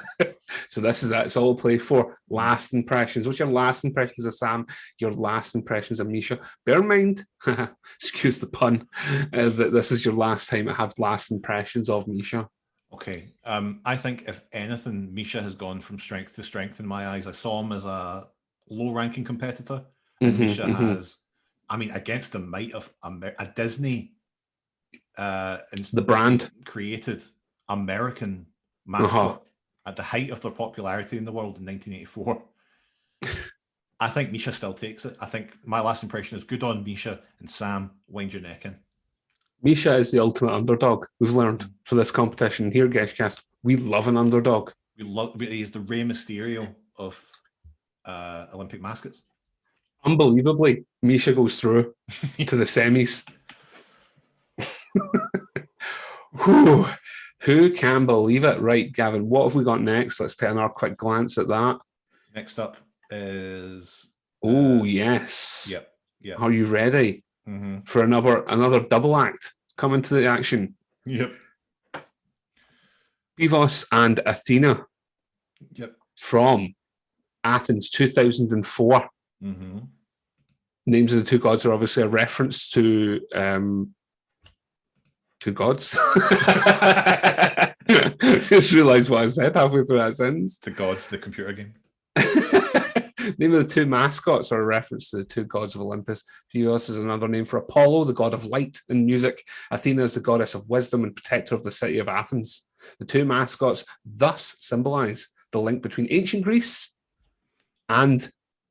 So this is it. It's all play for last impressions. What's your last impressions of Sam? Your last impressions of Misha? Bear in mind, excuse the pun, that this is your last time to have last impressions of Misha. Okay. I think if anything, Misha has gone from strength to strength in my eyes. I saw him as a low-ranking competitor. And Misha has, I mean, against the might of a Disney the brand created American mascot at the height of their popularity in the world in 1984. I think Misha still takes it. I think my last impression is good on Misha, and Sam, wind your neck in. Misha is the ultimate underdog. We've learned for this competition here, Geshcast. We love an underdog. He's the Rey Mysterio of Olympic mascots. Unbelievably, Misha goes through to the semis. Who can believe it? Right, Gavin, what have we got next? Let's take another quick glance at that. Next up is... yes. Yep. Are you ready for another double act coming to the action? Yep. Pivos and Athena. Yep. From Athens 2004. Names of the two gods are obviously a reference to two gods. Just realised what I said halfway through that sentence. To gods, the computer game. Name of the two mascots are a reference to the two gods of Olympus. Pivos is another name for Apollo, the god of light and music. Athena is the goddess of wisdom and protector of the city of Athens. The two mascots thus symbolise the link between ancient Greece and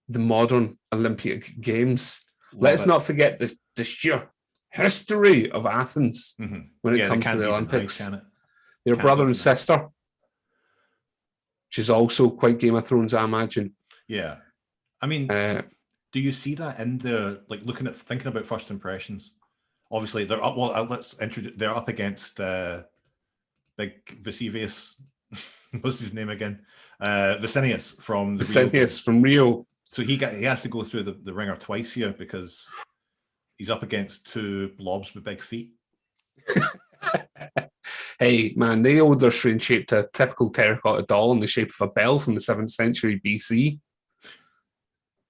the modern Olympic Games. Let's not forget the sheer history of Athens when it comes to the Olympics. They're brother and sister, which is also quite Game of Thrones, I imagine. Yeah. I mean, do you see that in there, like thinking about first impressions? Obviously, they're up. Well, let's introduce. They're up against big Vesuvius. What's his name again? Vicinius from Rio. So he has to go through the ringer twice here because he's up against two blobs with big feet. Hey, man, they owed their strange shape to a typical terracotta doll in the shape of a bell from the 7th century BC.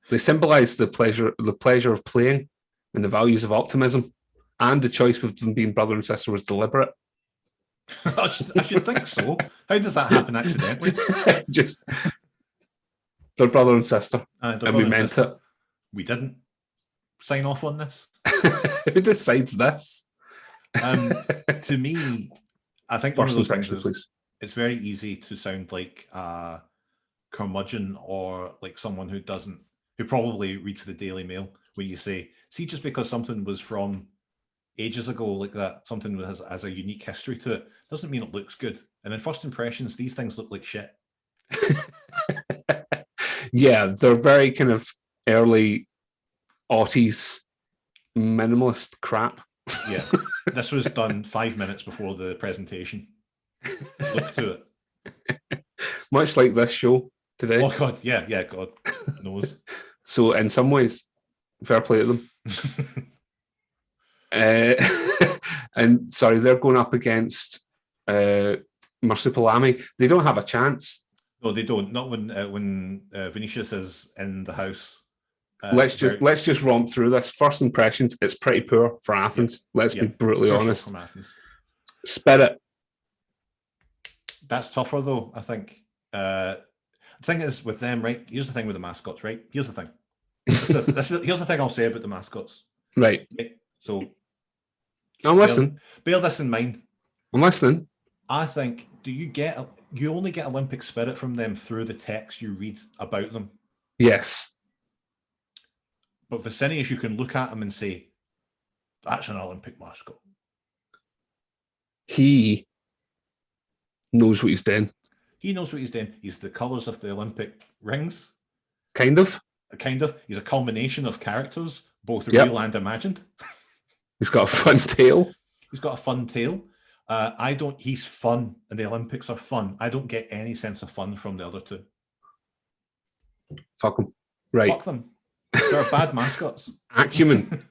They symbolise the pleasure of playing and the values of optimism, and the choice of them being brother and sister was deliberate. I should think so. How does that happen accidentally? Just they're brother and sister, and we meant it. We didn't sign off on this. Who decides this? To me, I think first impressions, please. It's very easy to sound like curmudgeon or like someone who probably reads the Daily Mail, where you say, see, just because something was from ages ago like that, something that has a unique history to it, doesn't mean it looks good. And in first impressions, these things look like shit. Yeah, they're very kind of early aughties minimalist crap. Yeah, this was done 5 minutes before the presentation. Look to it. Much like this show today. Oh God, yeah, God knows. So in some ways, fair play to them. And sorry, they're going up against Marsupilami. They don't have a chance. No, they don't. Not when Vinicius is in the house. Let's just romp through this. First impressions, it's pretty poor for Athens. Let's be brutally honest. From Athens. Spirit. That's tougher though, I think. The thing is with them, right? Here's the thing with the mascots, right? Here's the thing. Here's the thing I'll say about the mascots. Right. Okay? So I'm listening. Bear this in mind. I'm listening. I think, you only get Olympic spirit from them through the text you read about them. Yes. But Vicinius, you can look at him and say, that's an Olympic mascot. He knows what he's doing. He knows what he's doing. He's the colours of the Olympic rings. Kind of. He's a culmination of characters, both real and imagined. He's got a fun tail. He's fun, and the Olympics are fun. I don't get any sense of fun from the other two. Fuck them. Right. Fuck them. They're bad mascots. Acumen.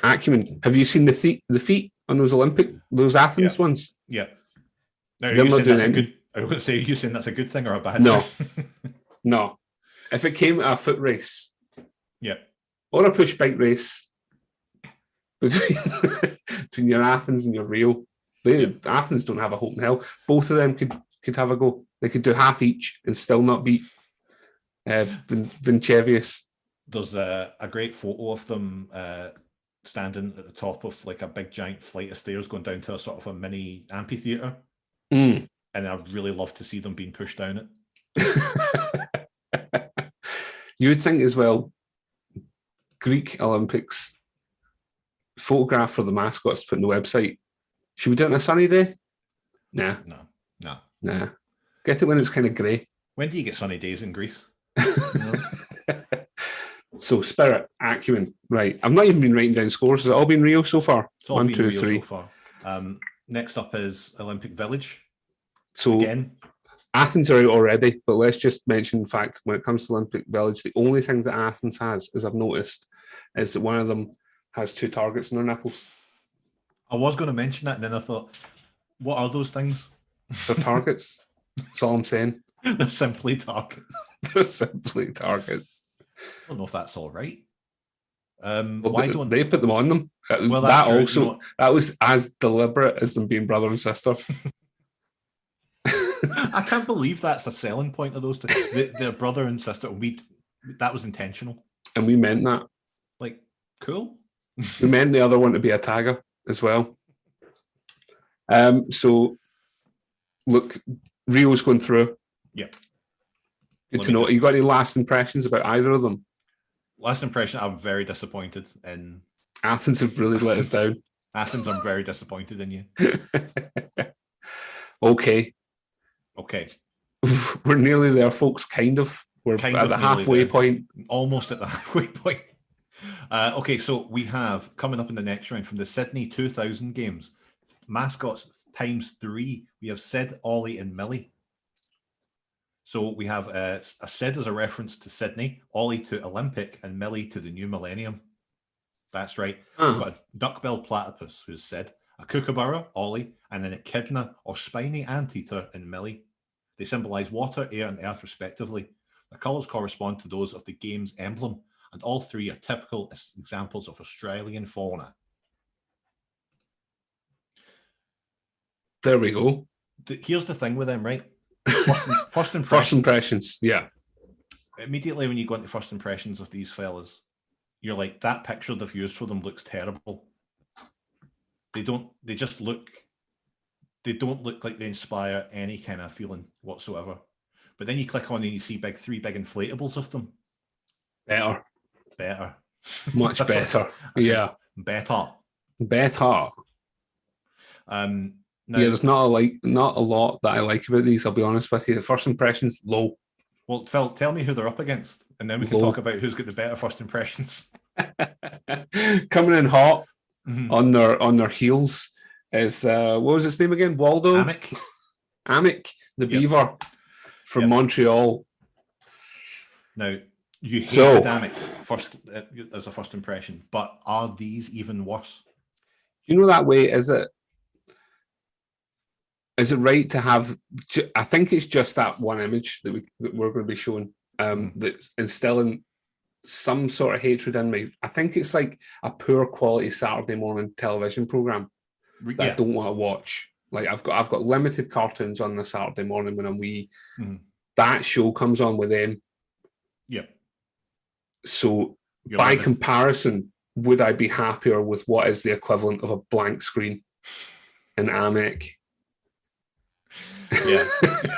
Have you seen the feet on those Athens ones? Yeah. Now, They're not doing anything. I was going to say, are you saying that's a good thing or a bad thing? No. If it came to a foot race, or a push bike race between your Athens and your Rio, Athens don't have a hope in hell. Both of them could have a go. They could do half each and still not beat Vincevius. There's a great photo of them standing at the top of like a big giant flight of stairs going down to a sort of a mini amphitheater. And I'd really love to see them being pushed down it. You would think as well, Greek Olympics photograph for the mascots to put on the website. Should we do it on a sunny day? Nah. Get it when it's kind of grey. When do you get sunny days in Greece? So spirit, acumen, right. I've not even been writing down scores. Has it all been Rio so far? It's all 1, 2, 3. So far. Next up is Olympic Village. So again, Athens are out already, but let's just mention the fact when it comes to Olympic Village, the only thing that Athens has, as I've noticed, is that one of them has 2 targets in their nipples. I was going to mention that, and then I thought, what are those things? They're targets. That's all I'm saying. They're simply targets. They're simply targets. I don't know if that's all right. Why don't they put them on them? That was as deliberate as them being brother and sister. I can't believe that's a selling point of those two. Their brother and sister. That was intentional, and we meant that. Like, cool. We meant the other one to be a tagger as well. So, look, Rio's going through. Yeah. Good to know. You got any last impressions about either of them? Last impression, I'm very disappointed in... Athens have really let us down. Athens, I'm very disappointed in you. Okay. We're nearly there, folks, kind of. We're at the halfway point. Almost at the halfway point. Okay, so we have, coming up in the next round, from the Sydney 2000 Games, mascots ×3, we have Sid, Ollie, and Millie. So we have a Sid as a reference to Sydney, Ollie to Olympic, and Millie to the new millennium. That's right. We've got a duckbill platypus, who's Sid, a kookaburra, Ollie, and an echidna or spiny anteater in Millie. They symbolize water, air, and earth, respectively. The colours correspond to those of the game's emblem, and all 3 are typical examples of Australian fauna. There we go. Here's the thing with them, right? First impressions. First impressions, yeah. Immediately when you go into first impressions of these fellas, you're like, that picture they've used for them looks terrible. They don't look like they inspire any kind of feeling whatsoever. But then you click on and you see three big inflatables of them. Better. Much That's better. better. Better. Now, There's not a lot that I like about these, I'll be honest with you. The first impression's low. Well, Phil, tell me who they're up against, and then we can talk about who's got the better first impressions. Coming in hot Mhm. on their heels is what was his name again? Waldo? Amick, the beaver from Montreal. Now, you hated Amick first as a first impression, but are these even worse? You know that way, is it right to have, I think it's just that one image that we're going to be showing that's instilling some sort of hatred in me. I think it's like a poor quality Saturday morning television program that I don't want to watch. Like I've got limited cartoons on the Saturday morning when I'm wee. That show comes on with them. Yep. So by comparison, would I be happier with what is the equivalent of a blank screen in Amick? Yeah,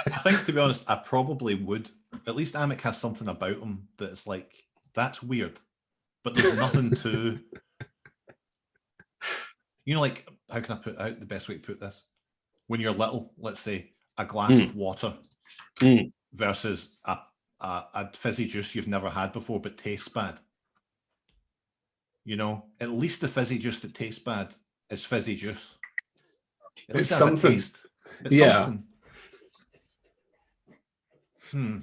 I think, to be honest, I probably would. At least Amick has something about him that's like, that's weird, but there's nothing to, like, how can I put out the best way to put this? When you're little, let's say a glass of water versus a fizzy juice you've never had before but tastes bad. At least the fizzy juice that tastes bad is fizzy juice. At least it's something. It's something. I'm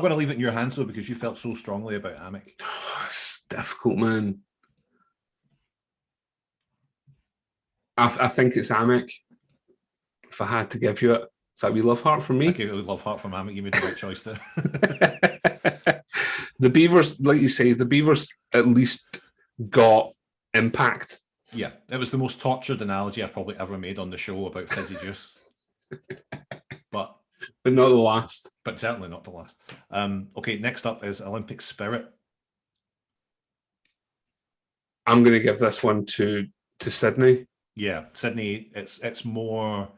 going to leave it in your hands, though, because you felt so strongly about Amick. It's difficult, man. I think it's Amick. If I had to give you it, is that wee love heart from me? I gave it a love heart from Amick. You made the right choice there. The Beavers, like you say, the Beavers at least got impact. Yeah, it was the most tortured analogy I've probably ever made on the show about fizzy juice. But not the last. But certainly not the last. Okay, next up is Olympic Spirit. I'm going to give this one to Sydney. Yeah, Sydney. It's more.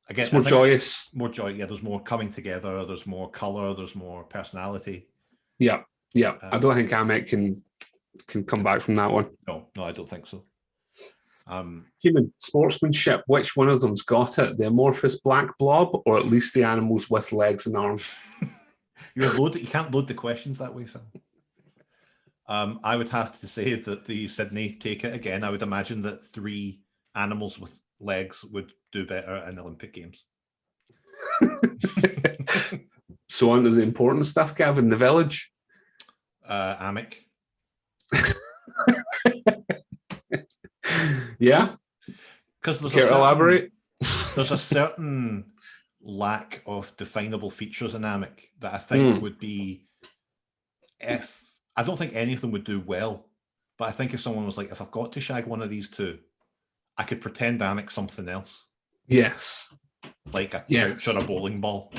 Again, it's more joyous. More joy. Yeah, there's more coming together. There's more color. There's more personality. Yeah. I don't think Amick can come back from that one. No, I don't think so. Human sportsmanship. Which one of them's got it? The amorphous black blob, or at least the animals with legs and arms? You can't load the questions that way, Phil. I would have to say that the Sydney take it again. I would imagine that 3 animals with legs would do better in the Olympic Games. So on to the important stuff, Gavin. The village. Amick. Yeah. Because elaborate. There's a certain lack of definable features in Amick that I think would be, I don't think any of them would do well, but I think if someone was like, if I've got to shag one of these 2, I could pretend Amick something else. Yes. Like a couch or a bowling ball.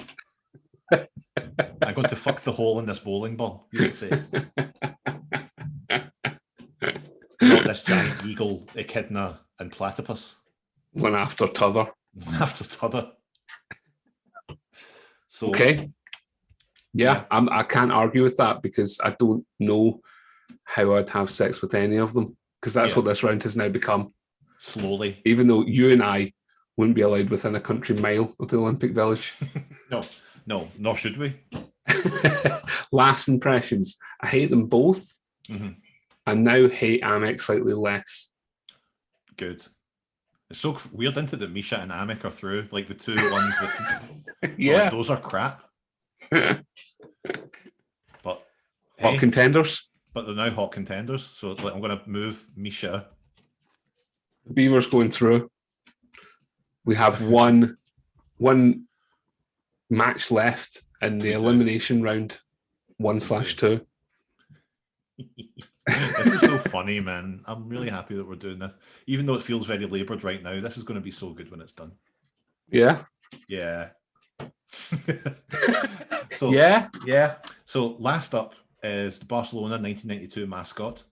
I'm going to fuck the hole in this bowling ball, you could say. Not this giant eagle, echidna, and platypus. One after t'other. So, okay. Yeah, I can't argue with that because I don't know how I'd have sex with any of them, because that's what this round has now become. Slowly. Even though you and I wouldn't be allowed within a country mile of the Olympic Village. No, nor should we. Last impressions. I hate them both. I now hate Amick slightly less. Good. It's so weird, isn't it, that Misha and Amick are through, like the 2 ones that those are crap. But hot contenders. But they're now hot contenders. So I'm going to move Misha. The Beavers going through. We have one match left in the elimination round. 1/2. This is so funny, man. I'm really happy that we're doing this. Even though it feels very laboured right now, this is going to be so good when it's done. Yeah. So yeah. So last up is the Barcelona 1992 mascot,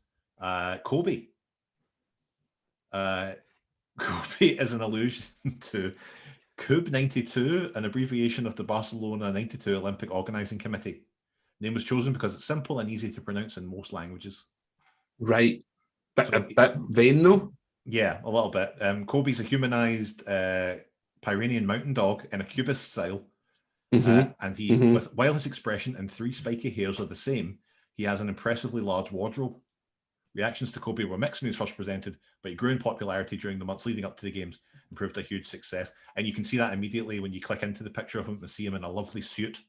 Kobe. Kobe is an allusion to CUB 92, an abbreviation of the Barcelona 92 Olympic Organizing Committee. Name was chosen because it's simple and easy to pronounce in most languages. Right. A So- bit vain, though. Yeah, a little bit. Kobe's a humanized Pyrenean mountain dog in a cubist style. Mhm. And he, while his expression and 3 spiky hairs are the same, he has an impressively large wardrobe. Reactions to Kobe were mixed when he was first presented, but he grew in popularity during the months leading up to the games and proved a huge success. And you can see that immediately when you click into the picture of him and see him in a lovely suit.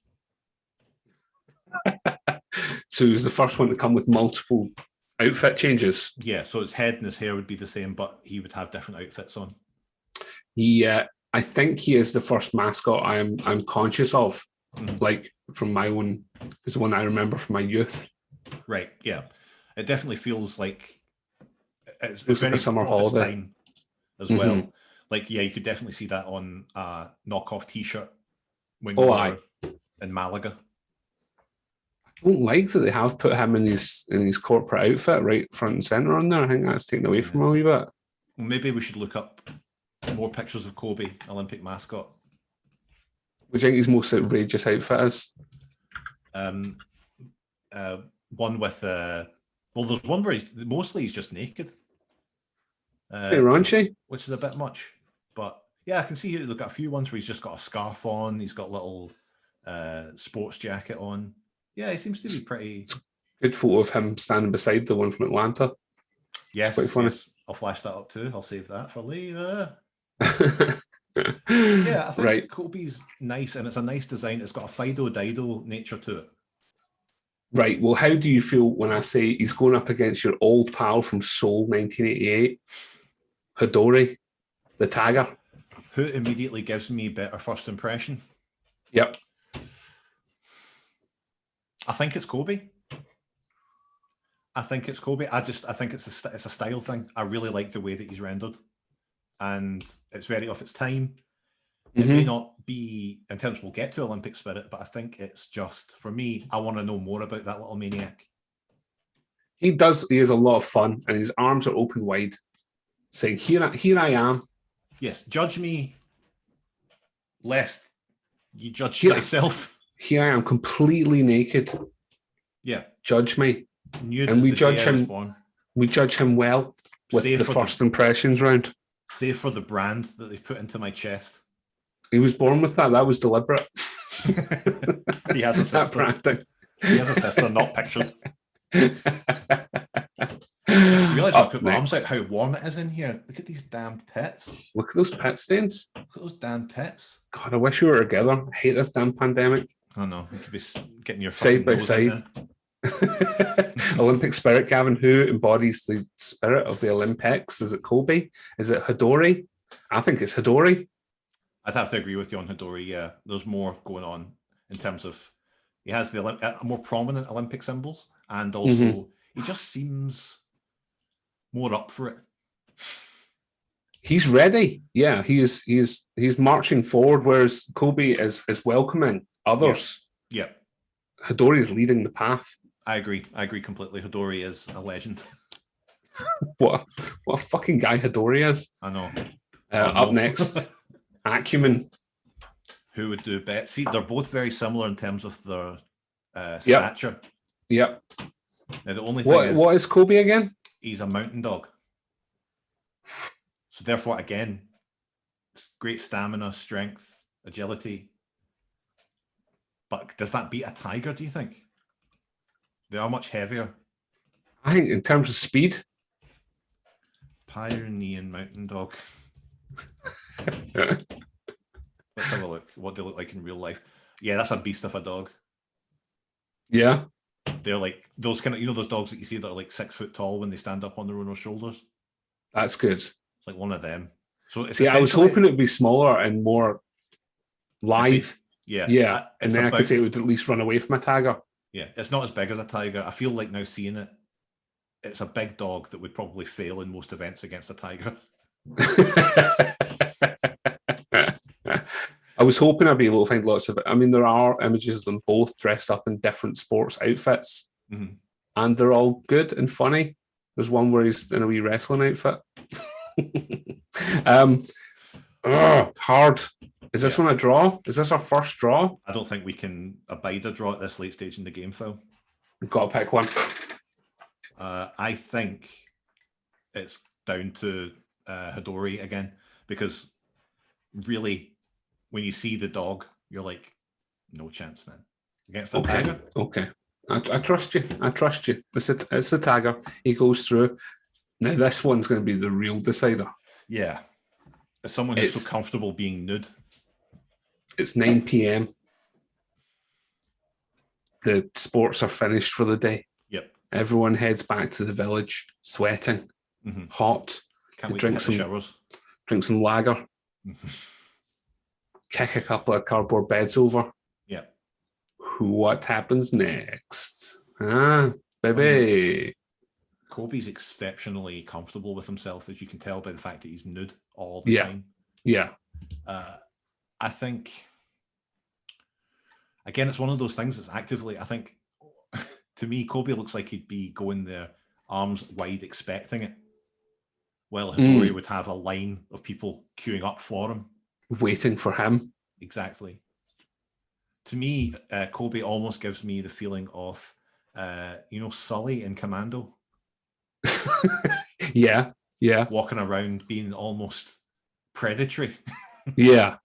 So he was the first one to come with multiple outfit changes. Yeah, so his head and his hair would be the same, but he would have different outfits on. I think he is the first mascot I'm conscious of, like from my own, is the one I remember from my youth. Right, yeah. It definitely feels like it's Feels like very a summer of its holiday. time as well. Like, yeah, you could definitely see that on a knockoff T-shirt when you were in Malaga. I don't like that they have put him in his corporate outfit right front and center on there. I think that's taken away from him a wee bit. Well, maybe we should look up more pictures of Kobe, Olympic mascot. What do you think his most outrageous outfit is? One with well, there's one where he's just naked. Pretty raunchy. Which is a bit much. But yeah, I can see here they've got a few ones where he's just got a scarf on, he's got a little sports jacket on. Yeah, he seems to be pretty good photo of him standing beside the one from Atlanta. Yes, quite funny. yes. I'll flash that up too. I'll save that for later. Yeah, I think Kobe's nice, and it's a nice design. It's got a Fido Dido nature to it. Right. Well, how do you feel when I say he's going up against your old pal from Seoul 1988, Hidori, the tagger? Who immediately gives me better first impression? Yep. I think it's Kobe. I think it's a style thing. I really like the way that he's rendered, and it's very of its time. It may not be in terms we'll get to Olympic spirit, but I think it's just for me. I want to know more about that little maniac. He does. He has a lot of fun, and his arms are open wide, saying, "Here I am." Yes, judge me, lest you judge thyself. Here I am, completely naked. Yeah, judge me. Nude and we the judge day I was him. born. We judge him well with Save the for first impressions round. Save for the brand that they've put into my chest. He was born with that. That was deliberate. He has a sister. Branding. He has a sister, not pictured. I realise I put my arms out how warm it is in here. Look at these damn pits. Look at those pit stains. Look at those damn pits. God, I wish we were together. I hate this damn pandemic. I know. You could be getting your side by nose side. Olympic spirit, Gavin. Who embodies the spirit of the Olympics? Is it Kobe? Is it Hidori? I think it's Hidori. I'd have to agree with you on Hidori. Yeah, there's more going on in terms of he has the more prominent Olympic symbols, and also he just seems more up for it. He's ready. Yeah, he's marching forward, whereas Kobe is welcoming others. Yeah. Hidori is leading the path. I agree completely. Hidori is a legend. What a fucking guy Hidori is. I know. Up next, Acumen. Who would do better? See, they're both very similar in terms of their stature. Yep. Now, the only thing what is Kobe again? He's a mountain dog. So therefore, again, great stamina, strength, agility. But does that beat a tiger, do you think? They are much heavier. I think in terms of speed. Pyrenean mountain dog. Let's have a look. What they look like in real life. Yeah, that's a beast of a dog. Yeah. They're like those kind of, those dogs that you see that are like 6 foot tall when they stand up on their own shoulders. That's good. It's like one of them. So it's I was hoping it'd be smaller and more lithe. Yeah. And then I could say it would at least run away from a tiger. Yeah, it's not as big as a tiger. I feel like now seeing it, it's a big dog that would probably fail in most events against a tiger. I was hoping I'd be able to find lots of it. I mean, there are images of them both dressed up in different sports outfits, and they're all good and funny. There's one where he's in a wee wrestling outfit. Hard. Is this one a draw? Is this our first draw? I don't think we can abide a draw at this late stage in the game, Phil. We've got to pick one. I think it's down to Hidori again, because really, when you see the dog, you're like, no chance, man. Against the tiger. Okay. I trust you. I trust you. It's the tiger. He goes through. Now this one's going to be the real decider. Yeah. As someone who's so comfortable being nude. It's 9 p.m. The sports are finished for the day. Yep. Everyone heads back to the village, sweating, hot. Can't wait to hit the showers. Drink some lager. Kick a couple of cardboard beds over. Yep. What happens next? Baby. Kobe's exceptionally comfortable with himself, as you can tell by the fact that he's nude all the time. Yeah. I think, again, it's one of those things that's actively, I think, to me, Kobe looks like he'd be going there arms wide expecting it, while Hidori would have a line of people queuing up for him. Waiting for him. Exactly. To me, Kobe almost gives me the feeling of, Sully in Commando. Yeah. Walking around being almost predatory. Yeah.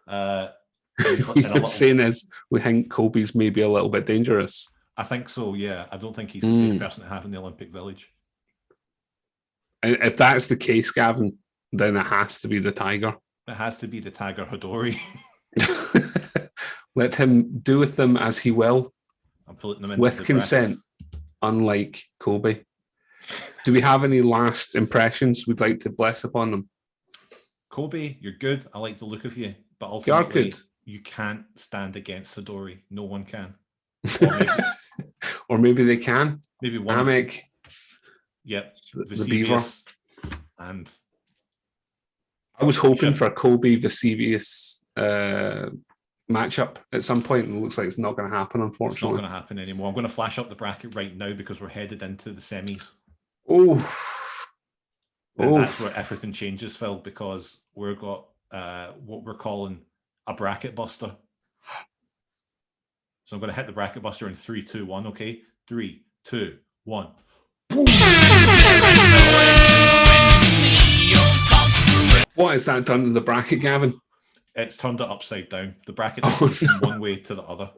What you're saying is we think Kobe's maybe a little bit dangerous. I think so, yeah. I don't think he's a safe person to have in the Olympic Village. And if that's the case, Gavin, then it has to be the tiger. It has to be the tiger Hidori. Let him do with them as he will. I'm putting them into with consent, unlike Kobe. Do we have any last impressions we'd like to bless upon them? Kobe, you're good. I like the look of you. But ultimately, you're good. You can't stand against Hidori. No one can. Or maybe they can. Maybe one. Amek. Yep. The beaver. And I was hoping for a Kobe Vesuvius matchup at some point, and it looks like it's not going to happen, unfortunately. It's not going to happen anymore. I'm going to flash up the bracket right now because we're headed into the semis. That's where everything changes, Phil, because we've got what we're calling a bracket buster. So I'm going to hit the bracket buster in 3, 2, 1, okay? 3, 2, 1. What has that done to the bracket, Gavin? It's turned it upside down. The bracket is from one way to the other.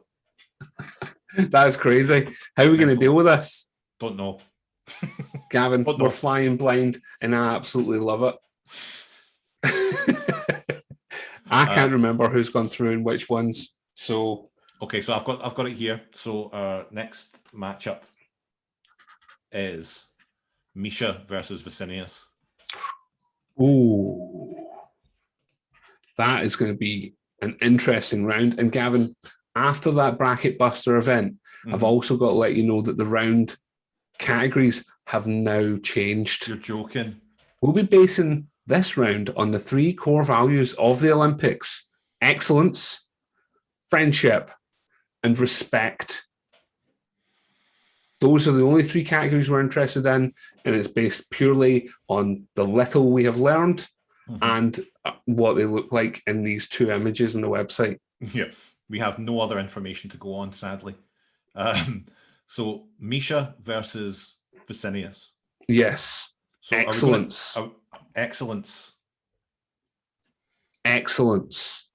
That's crazy. How are we going to deal with this? Don't know. Gavin, we're flying blind, and I absolutely love it. I can't remember who's gone through and which ones. So okay, so I've got it here. So our next matchup is Misha versus Vicinius. Ooh, that is going to be an interesting round. And Gavin, after that bracket buster event, I've also got to let you know that the round categories have now changed. You're joking. We'll be basing this round on the 3 core values of the Olympics: excellence, friendship, and respect. Those are the only 3 categories we're interested in, and it's based purely on the little we have learned and what they look like in these 2 images on the website. Yeah, we have no other information to go on, sadly. So Misha versus Vicinius. Yes. So excellence. Excellence. Excellence.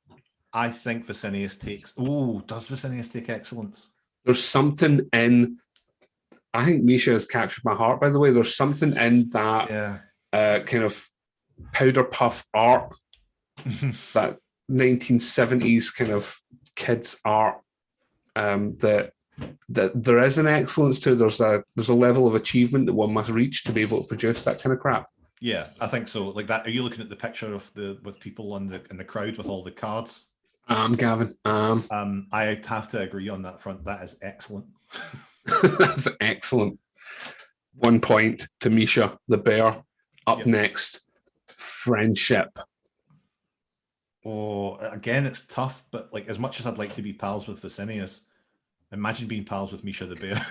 I think Vicinius takes... Oh, does Vicinius take excellence? There's something in... I think Misha has captured my heart, by the way. There's something in that kind of powder puff art, that 1970s kind of kids art, that there is an excellence to. There's a level of achievement that one must reach to be able to produce that kind of crap. Yeah, I think so. Like that. Are you looking at the picture of with people in the crowd with all the cards? Gavin. I have to agree on that front. That is excellent. That's excellent. 1 point to Misha, the bear. Up next, friendship. Oh, again, it's tough, but like as much as I'd like to be pals with Vicinius, imagine being pals with Misha the bear.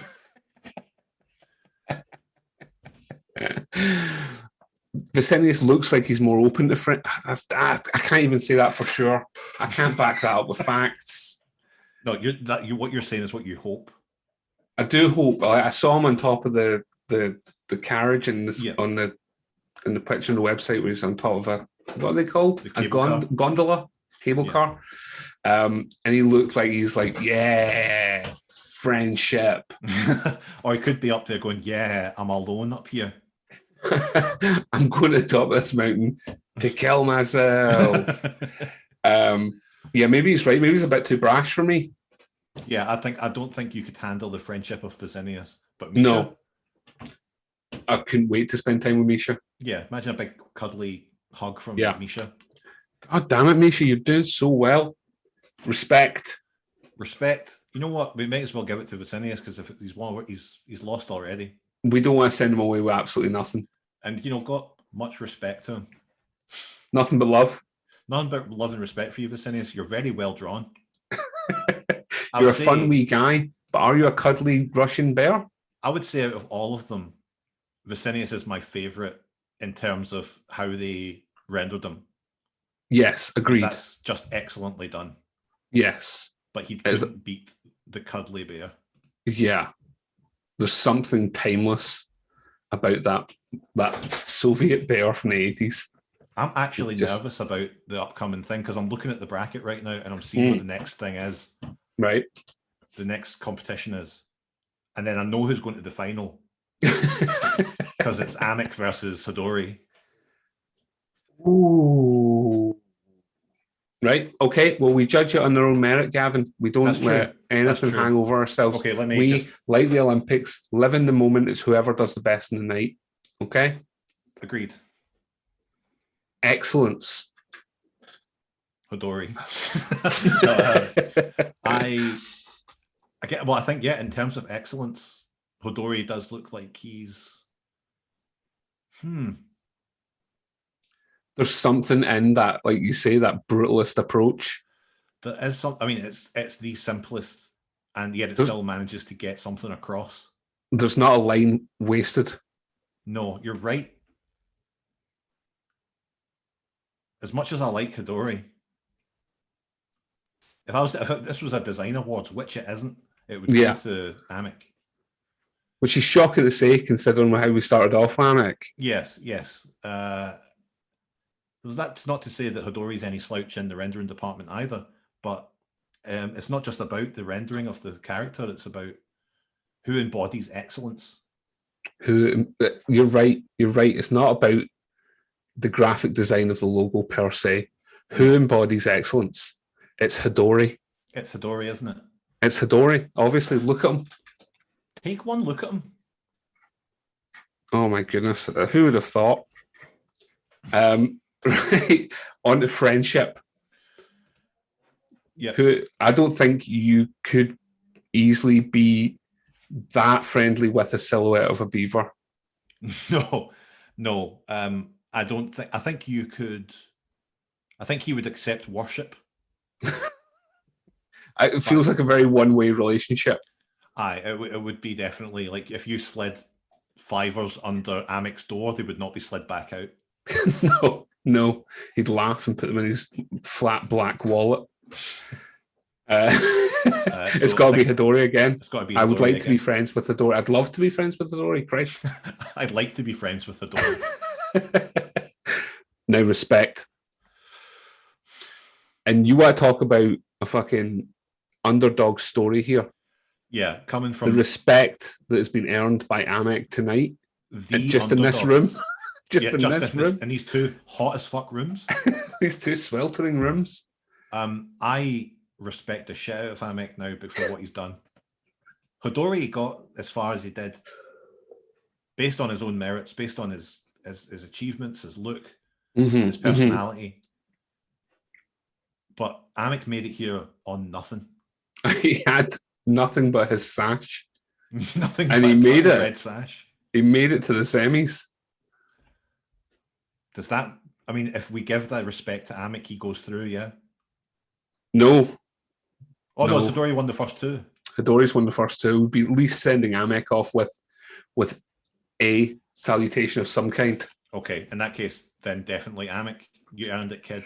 Visenius looks like he's more open to friend. I can't even say that for sure. I can't back that up with facts. No, what you're saying is what you hope. I do hope. I saw him on top of the carriage and on the picture on the website where he's on top of what are they called? A gondola cable car. And he looked like he's like, yeah, friendship. Or he could be up there going, yeah, I'm alone up here. I'm going to top this mountain to kill myself. Yeah, maybe he's right. Maybe he's a bit too brash for me. Yeah, I don't think you could handle the friendship of Visenius. But Misha, no, I couldn't wait to spend time with Misha. Yeah, imagine a big cuddly hug from Misha. God damn it, Misha, you're doing so well. Respect. You know what? We might as well give it to Visenius because if he's lost already. We don't want to send him away with absolutely nothing. And got much respect to him. Nothing but love. Nothing but love and respect for you, Visenius. You're very well drawn. You're a fun wee guy, but are you a cuddly Russian bear? I would say out of all of them, Visenius is my favorite in terms of how they rendered him. Yes, agreed. That's just excellently done. Yes. But he couldn't beat the cuddly bear. Yeah. There's something timeless about that Soviet bear from the 80s. I'm actually nervous about the upcoming thing because I'm looking at the bracket right now and I'm seeing what the next thing is. Right. The next competition is. And then I know who's going to the final. Because it's Amic versus Hodori. Ooh. Right. Okay. Well, we judge it on their own merit, Gavin. We don't let anything hang over ourselves. Okay, like the Olympics, live in the moment. It's whoever does the best in the night. Okay? Agreed. Excellence. Hodori. I think, in terms of excellence, Hodori does look like he's There's something in that, like you say, that brutalist approach. There is some. I mean, it's the simplest, and yet it still manages to get something across. There's not a line wasted. No, you're right. As much as I like Hodori, if this was a design awards, which it isn't, it would go to Amic. Which is shocking to say, considering how we started off, Amic. Yes. That's not to say that Hodori's any slouch in the rendering department either, but it's not just about the rendering of the character, it's about who embodies excellence. You're right. It's not about the graphic design of the logo per se. Who embodies excellence? It's Hodori. It's Hodori, isn't it? It's Hodori. Obviously, look at him. Take one look at him. Oh my goodness. Who would have thought? Right. On to friendship. Yeah. I don't think you could easily be that friendly with a silhouette of a beaver. No. I don't think. I think you could. I think he would accept worship. It feels like a very one-way relationship. It would be definitely like if you slid fivers under Amic's door, they would not be slid back out. No, he'd laugh and put them in his flat black wallet. It's got to be Hodori again. It's got to be. I would like to be friends with Hodori. I'd love to be friends with Hodori. Christ, I'd like to be friends with Hodori. Now respect. And you want to talk about a fucking underdog story here? Yeah, coming from the respect that has been earned by Amic tonight, just in this room. In these two hot as fuck rooms. These two sweltering rooms. I respect the shit out of Amic now for what he's done. Hodori got as far as he did based on his own merits, based on his achievements, his look, his personality. But Amic made it here on nothing. He had nothing but his sash. Nothing and but he made it. Red sash. He made it to the semis. Does that, I mean, if we give that respect to Amic, he goes through, yeah? No. Oh, no, Hodori won the first two. Hodori's won the first two. We'd be at least sending Amic off with a salutation of some kind. Okay, in that case, then definitely Amic. You earned it, kid.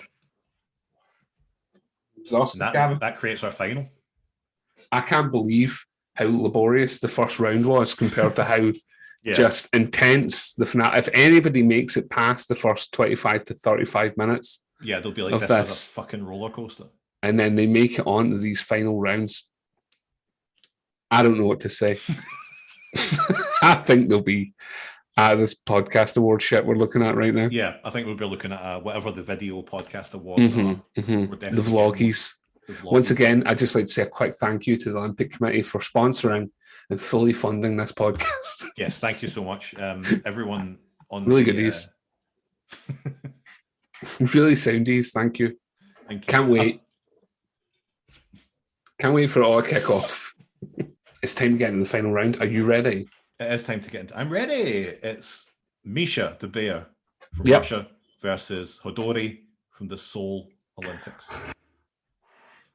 And Exhausted, Gavin. that creates our final. I can't believe how laborious the first round was compared to how Yeah. just intense the finale. If anybody makes it past the first 25 to 35 minutes, Yeah, they'll be like, of this was this. a fucking roller coaster. and then they make it on to these final rounds, I don't know what to say. I think they'll be this podcast award shit we're looking at right now. Yeah, I think we'll be looking at whatever the video podcast awards are. The vloggies. Once again, I'd just like to say a quick thank you to the Olympic Committee for sponsoring and fully funding this podcast. Yes, thank you so much. Everyone on really goodies. Really soundies, thank you. Thank you. Can't wait. Can't wait for it all to kick off. It's time to get into the final round. Are you ready? It is time to get into. I'm ready. It's Misha the bear from Yep. Russia versus Hodori from the Seoul Olympics.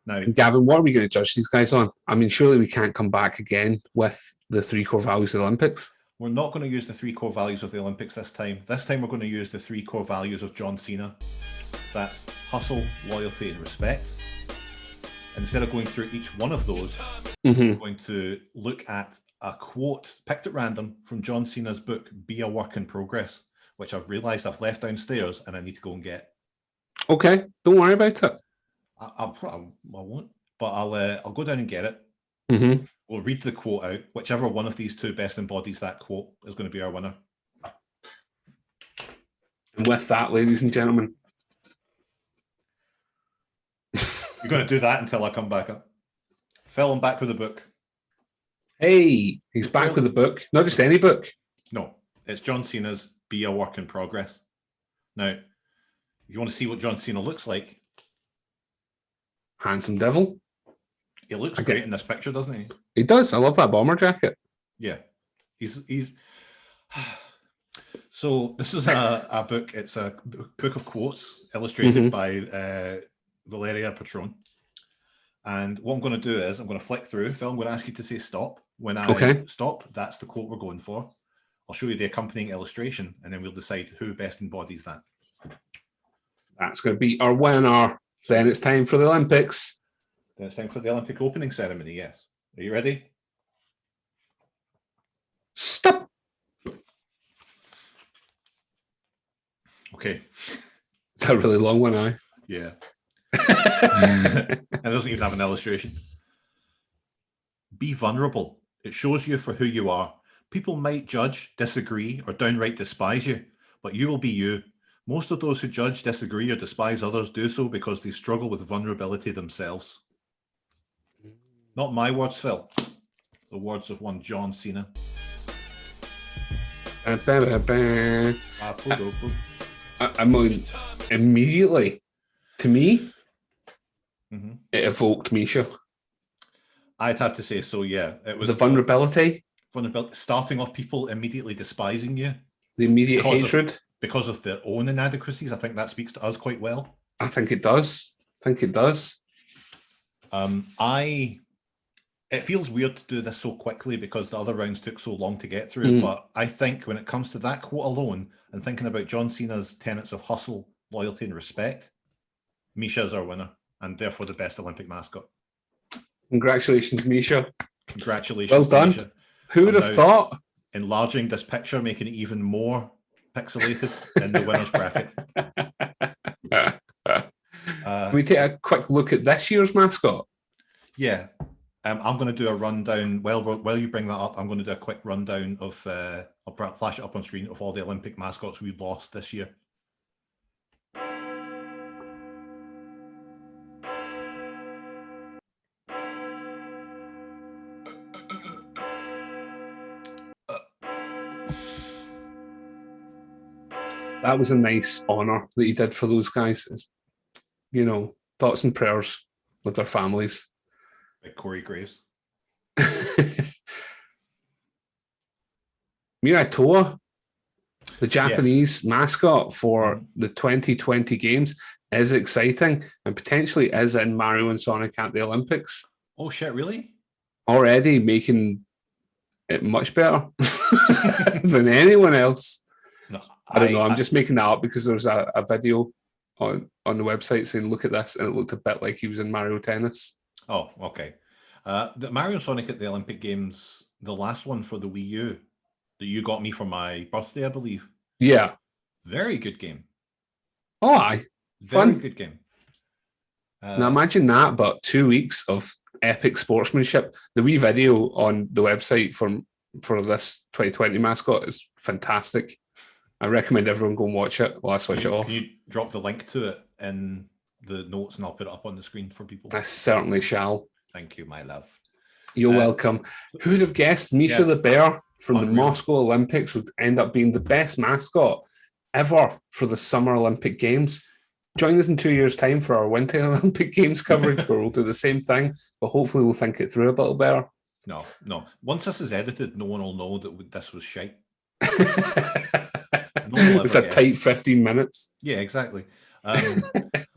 Now, Gavin, what are we going to judge these guys on? I mean, surely we can't come back again with the 3 core values of the Olympics. we're not going to use the 3 core values of the Olympics this time. This time we're going to use the 3 core values of John Cena. That's hustle, loyalty, and respect. And instead of going through each one of those, we're going to look at a quote picked at random from John Cena's book, Be a Work in Progress, which I've realised I've left downstairs and I need to go and get. Okay, don't worry about it. I won't, but I'll go down and get it. We'll read the quote out. Whichever one of these two best embodies that quote is going to be our winner. And with that, ladies and gentlemen, You're going to do that until I come back up. Phil, I'm back with the book. hey, he's back with a book. Not just any book. No, it's John Cena's Be a Work in Progress. Now, if you want to see what John Cena looks like, Handsome devil. he looks great in this picture, doesn't he? He does. I love that bomber jacket. Yeah, he's. So this is a book. It's a book of quotes illustrated by Valeria Patron. And what I'm going to do is I'm going to flick through. Phil, I'm going to ask you to say stop. When I stop, that's the quote we're going for. I'll show you the accompanying illustration, and then we'll decide who best embodies that. That's going to be our winner. Then it's time for the Olympics. Then it's time for the Olympic opening ceremony, yes. Are you ready? Stop. Okay. It's a really long one, aye. Yeah. And it doesn't even have an illustration. Be vulnerable. It shows you for who you are. People might judge, disagree, or downright despise you, but you will be you. Most of those who judge, disagree, or despise others do so because they struggle with vulnerability themselves. Not my words, Phil. The words of one John Cena. I mean, immediately, to me, it evoked Misha. I'd have to say so, yeah. It was the vulnerability. Starting off people immediately despising you. The immediate hatred. Because of their own inadequacies. I think that speaks to us quite well. I think it does. It feels weird to do this so quickly because the other rounds took so long to get through. But I think when it comes to that quote alone and thinking about John Cena's tenets of hustle, loyalty, and respect, Misha's our winner and therefore the best Olympic mascot. Congratulations, Misha. Congratulations. Well done. Misha. Who would have thought? Enlarging this picture, making it even more pixelated in the winner's bracket. Can we take a quick look at this year's mascot? Yeah. I'm going to do a rundown. While you bring that up, I'm going to do a quick rundown of, I'll flash it up on screen, of all the Olympic mascots we lost this year. That was a nice honour that you did for those guys. It's, thoughts and prayers with their families. Like Corey Graves. Mirai Toa, the Japanese mascot for the 2020 games, is exciting and potentially is in Mario and Sonic at the Olympics. Oh shit, really? Already making it much better than anyone else. No, I don't know. I'm just making that up because there's a video on the website saying, "Look at this," and it looked a bit like he was in Mario Tennis. Oh, okay. The Mario and Sonic at the Olympic Games, the last one for the Wii U that you got me for my birthday, I believe. Yeah. Very good game. Oh, aye. Very Fun. good game. Now imagine that, but 2 weeks of epic sportsmanship. The wee video on the website for this 2020 mascot is fantastic. I recommend everyone go and watch it while I switch it off. Can you drop the link to it in the notes and I'll put it up on the screen for people? I certainly shall. Thank you, my love. You're welcome. Who would have guessed Misha the Bear from the Moscow Olympics would end up being the best mascot ever for the Summer Olympic Games? Join us in 2 years' time for our Winter Olympic Games coverage where we'll do the same thing, but hopefully we'll think it through a little better. No. Once this is edited, no one will know that this was shite. It's a tight 15 minutes. Yeah, exactly.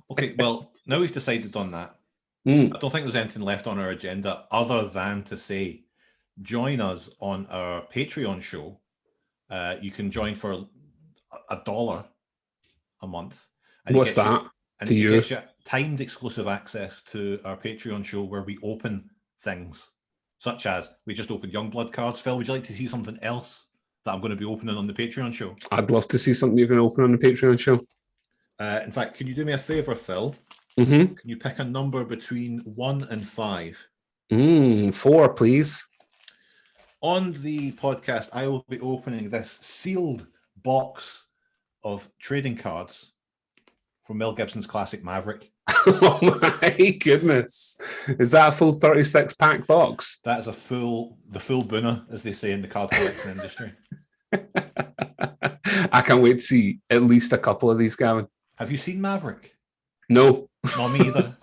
Okay, well, now we've decided on that. I don't think there's anything left on our agenda other than to say, join us on our Patreon show. You can join for $1 a month. And what's that to you? Gets you timed exclusive access to our Patreon show where we open things such as we just opened Youngblood cards. Phil, would you like to see something else that I'm going to be opening on the Patreon show? I'd love to see something you're going to open on the Patreon show. In fact, can you do me a favor, Phil? Mm-hmm. Can you pick a number between 1 and 5? 4, please. On the podcast, I will be opening this sealed box of trading cards from Mel Gibson's classic Maverick. Oh my goodness. Is that a full 36-pack box? That is the full boona, as they say in the card collection industry. I can't wait to see at least a couple of these, Gavin. Have you seen Maverick? No. Not me either.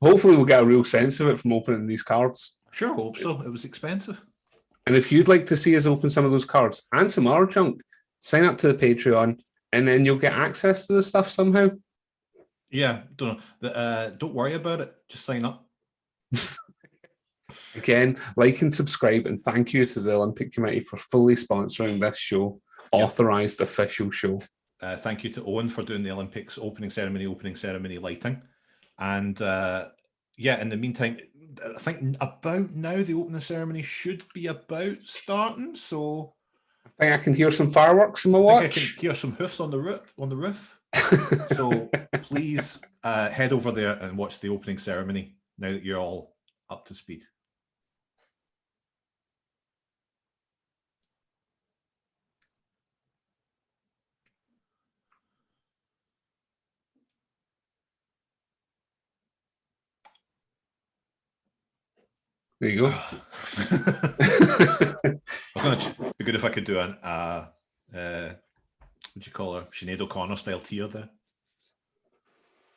Hopefully we'll get a real sense of it from opening these cards. Sure, hope so. It was expensive. And if you'd like to see us open some of those cards and some other junk, sign up to the Patreon and then you'll get access to the stuff somehow. Yeah, don't know. Don't worry about it. Just sign up. Again, like and subscribe, and thank you to the Olympic Committee for fully sponsoring this show, authorised official show. Thank you to Owen for doing the Olympics opening ceremony lighting. And in the meantime, I think about now the opening ceremony should be about starting. So I think I can hear some fireworks in my watch. I can hear some hoofs on the roof. So please head over there and watch the opening ceremony now that you're all up to speed. There you go. It'd be good if I could do an what do you call her? Sinead O'Connor style tear there.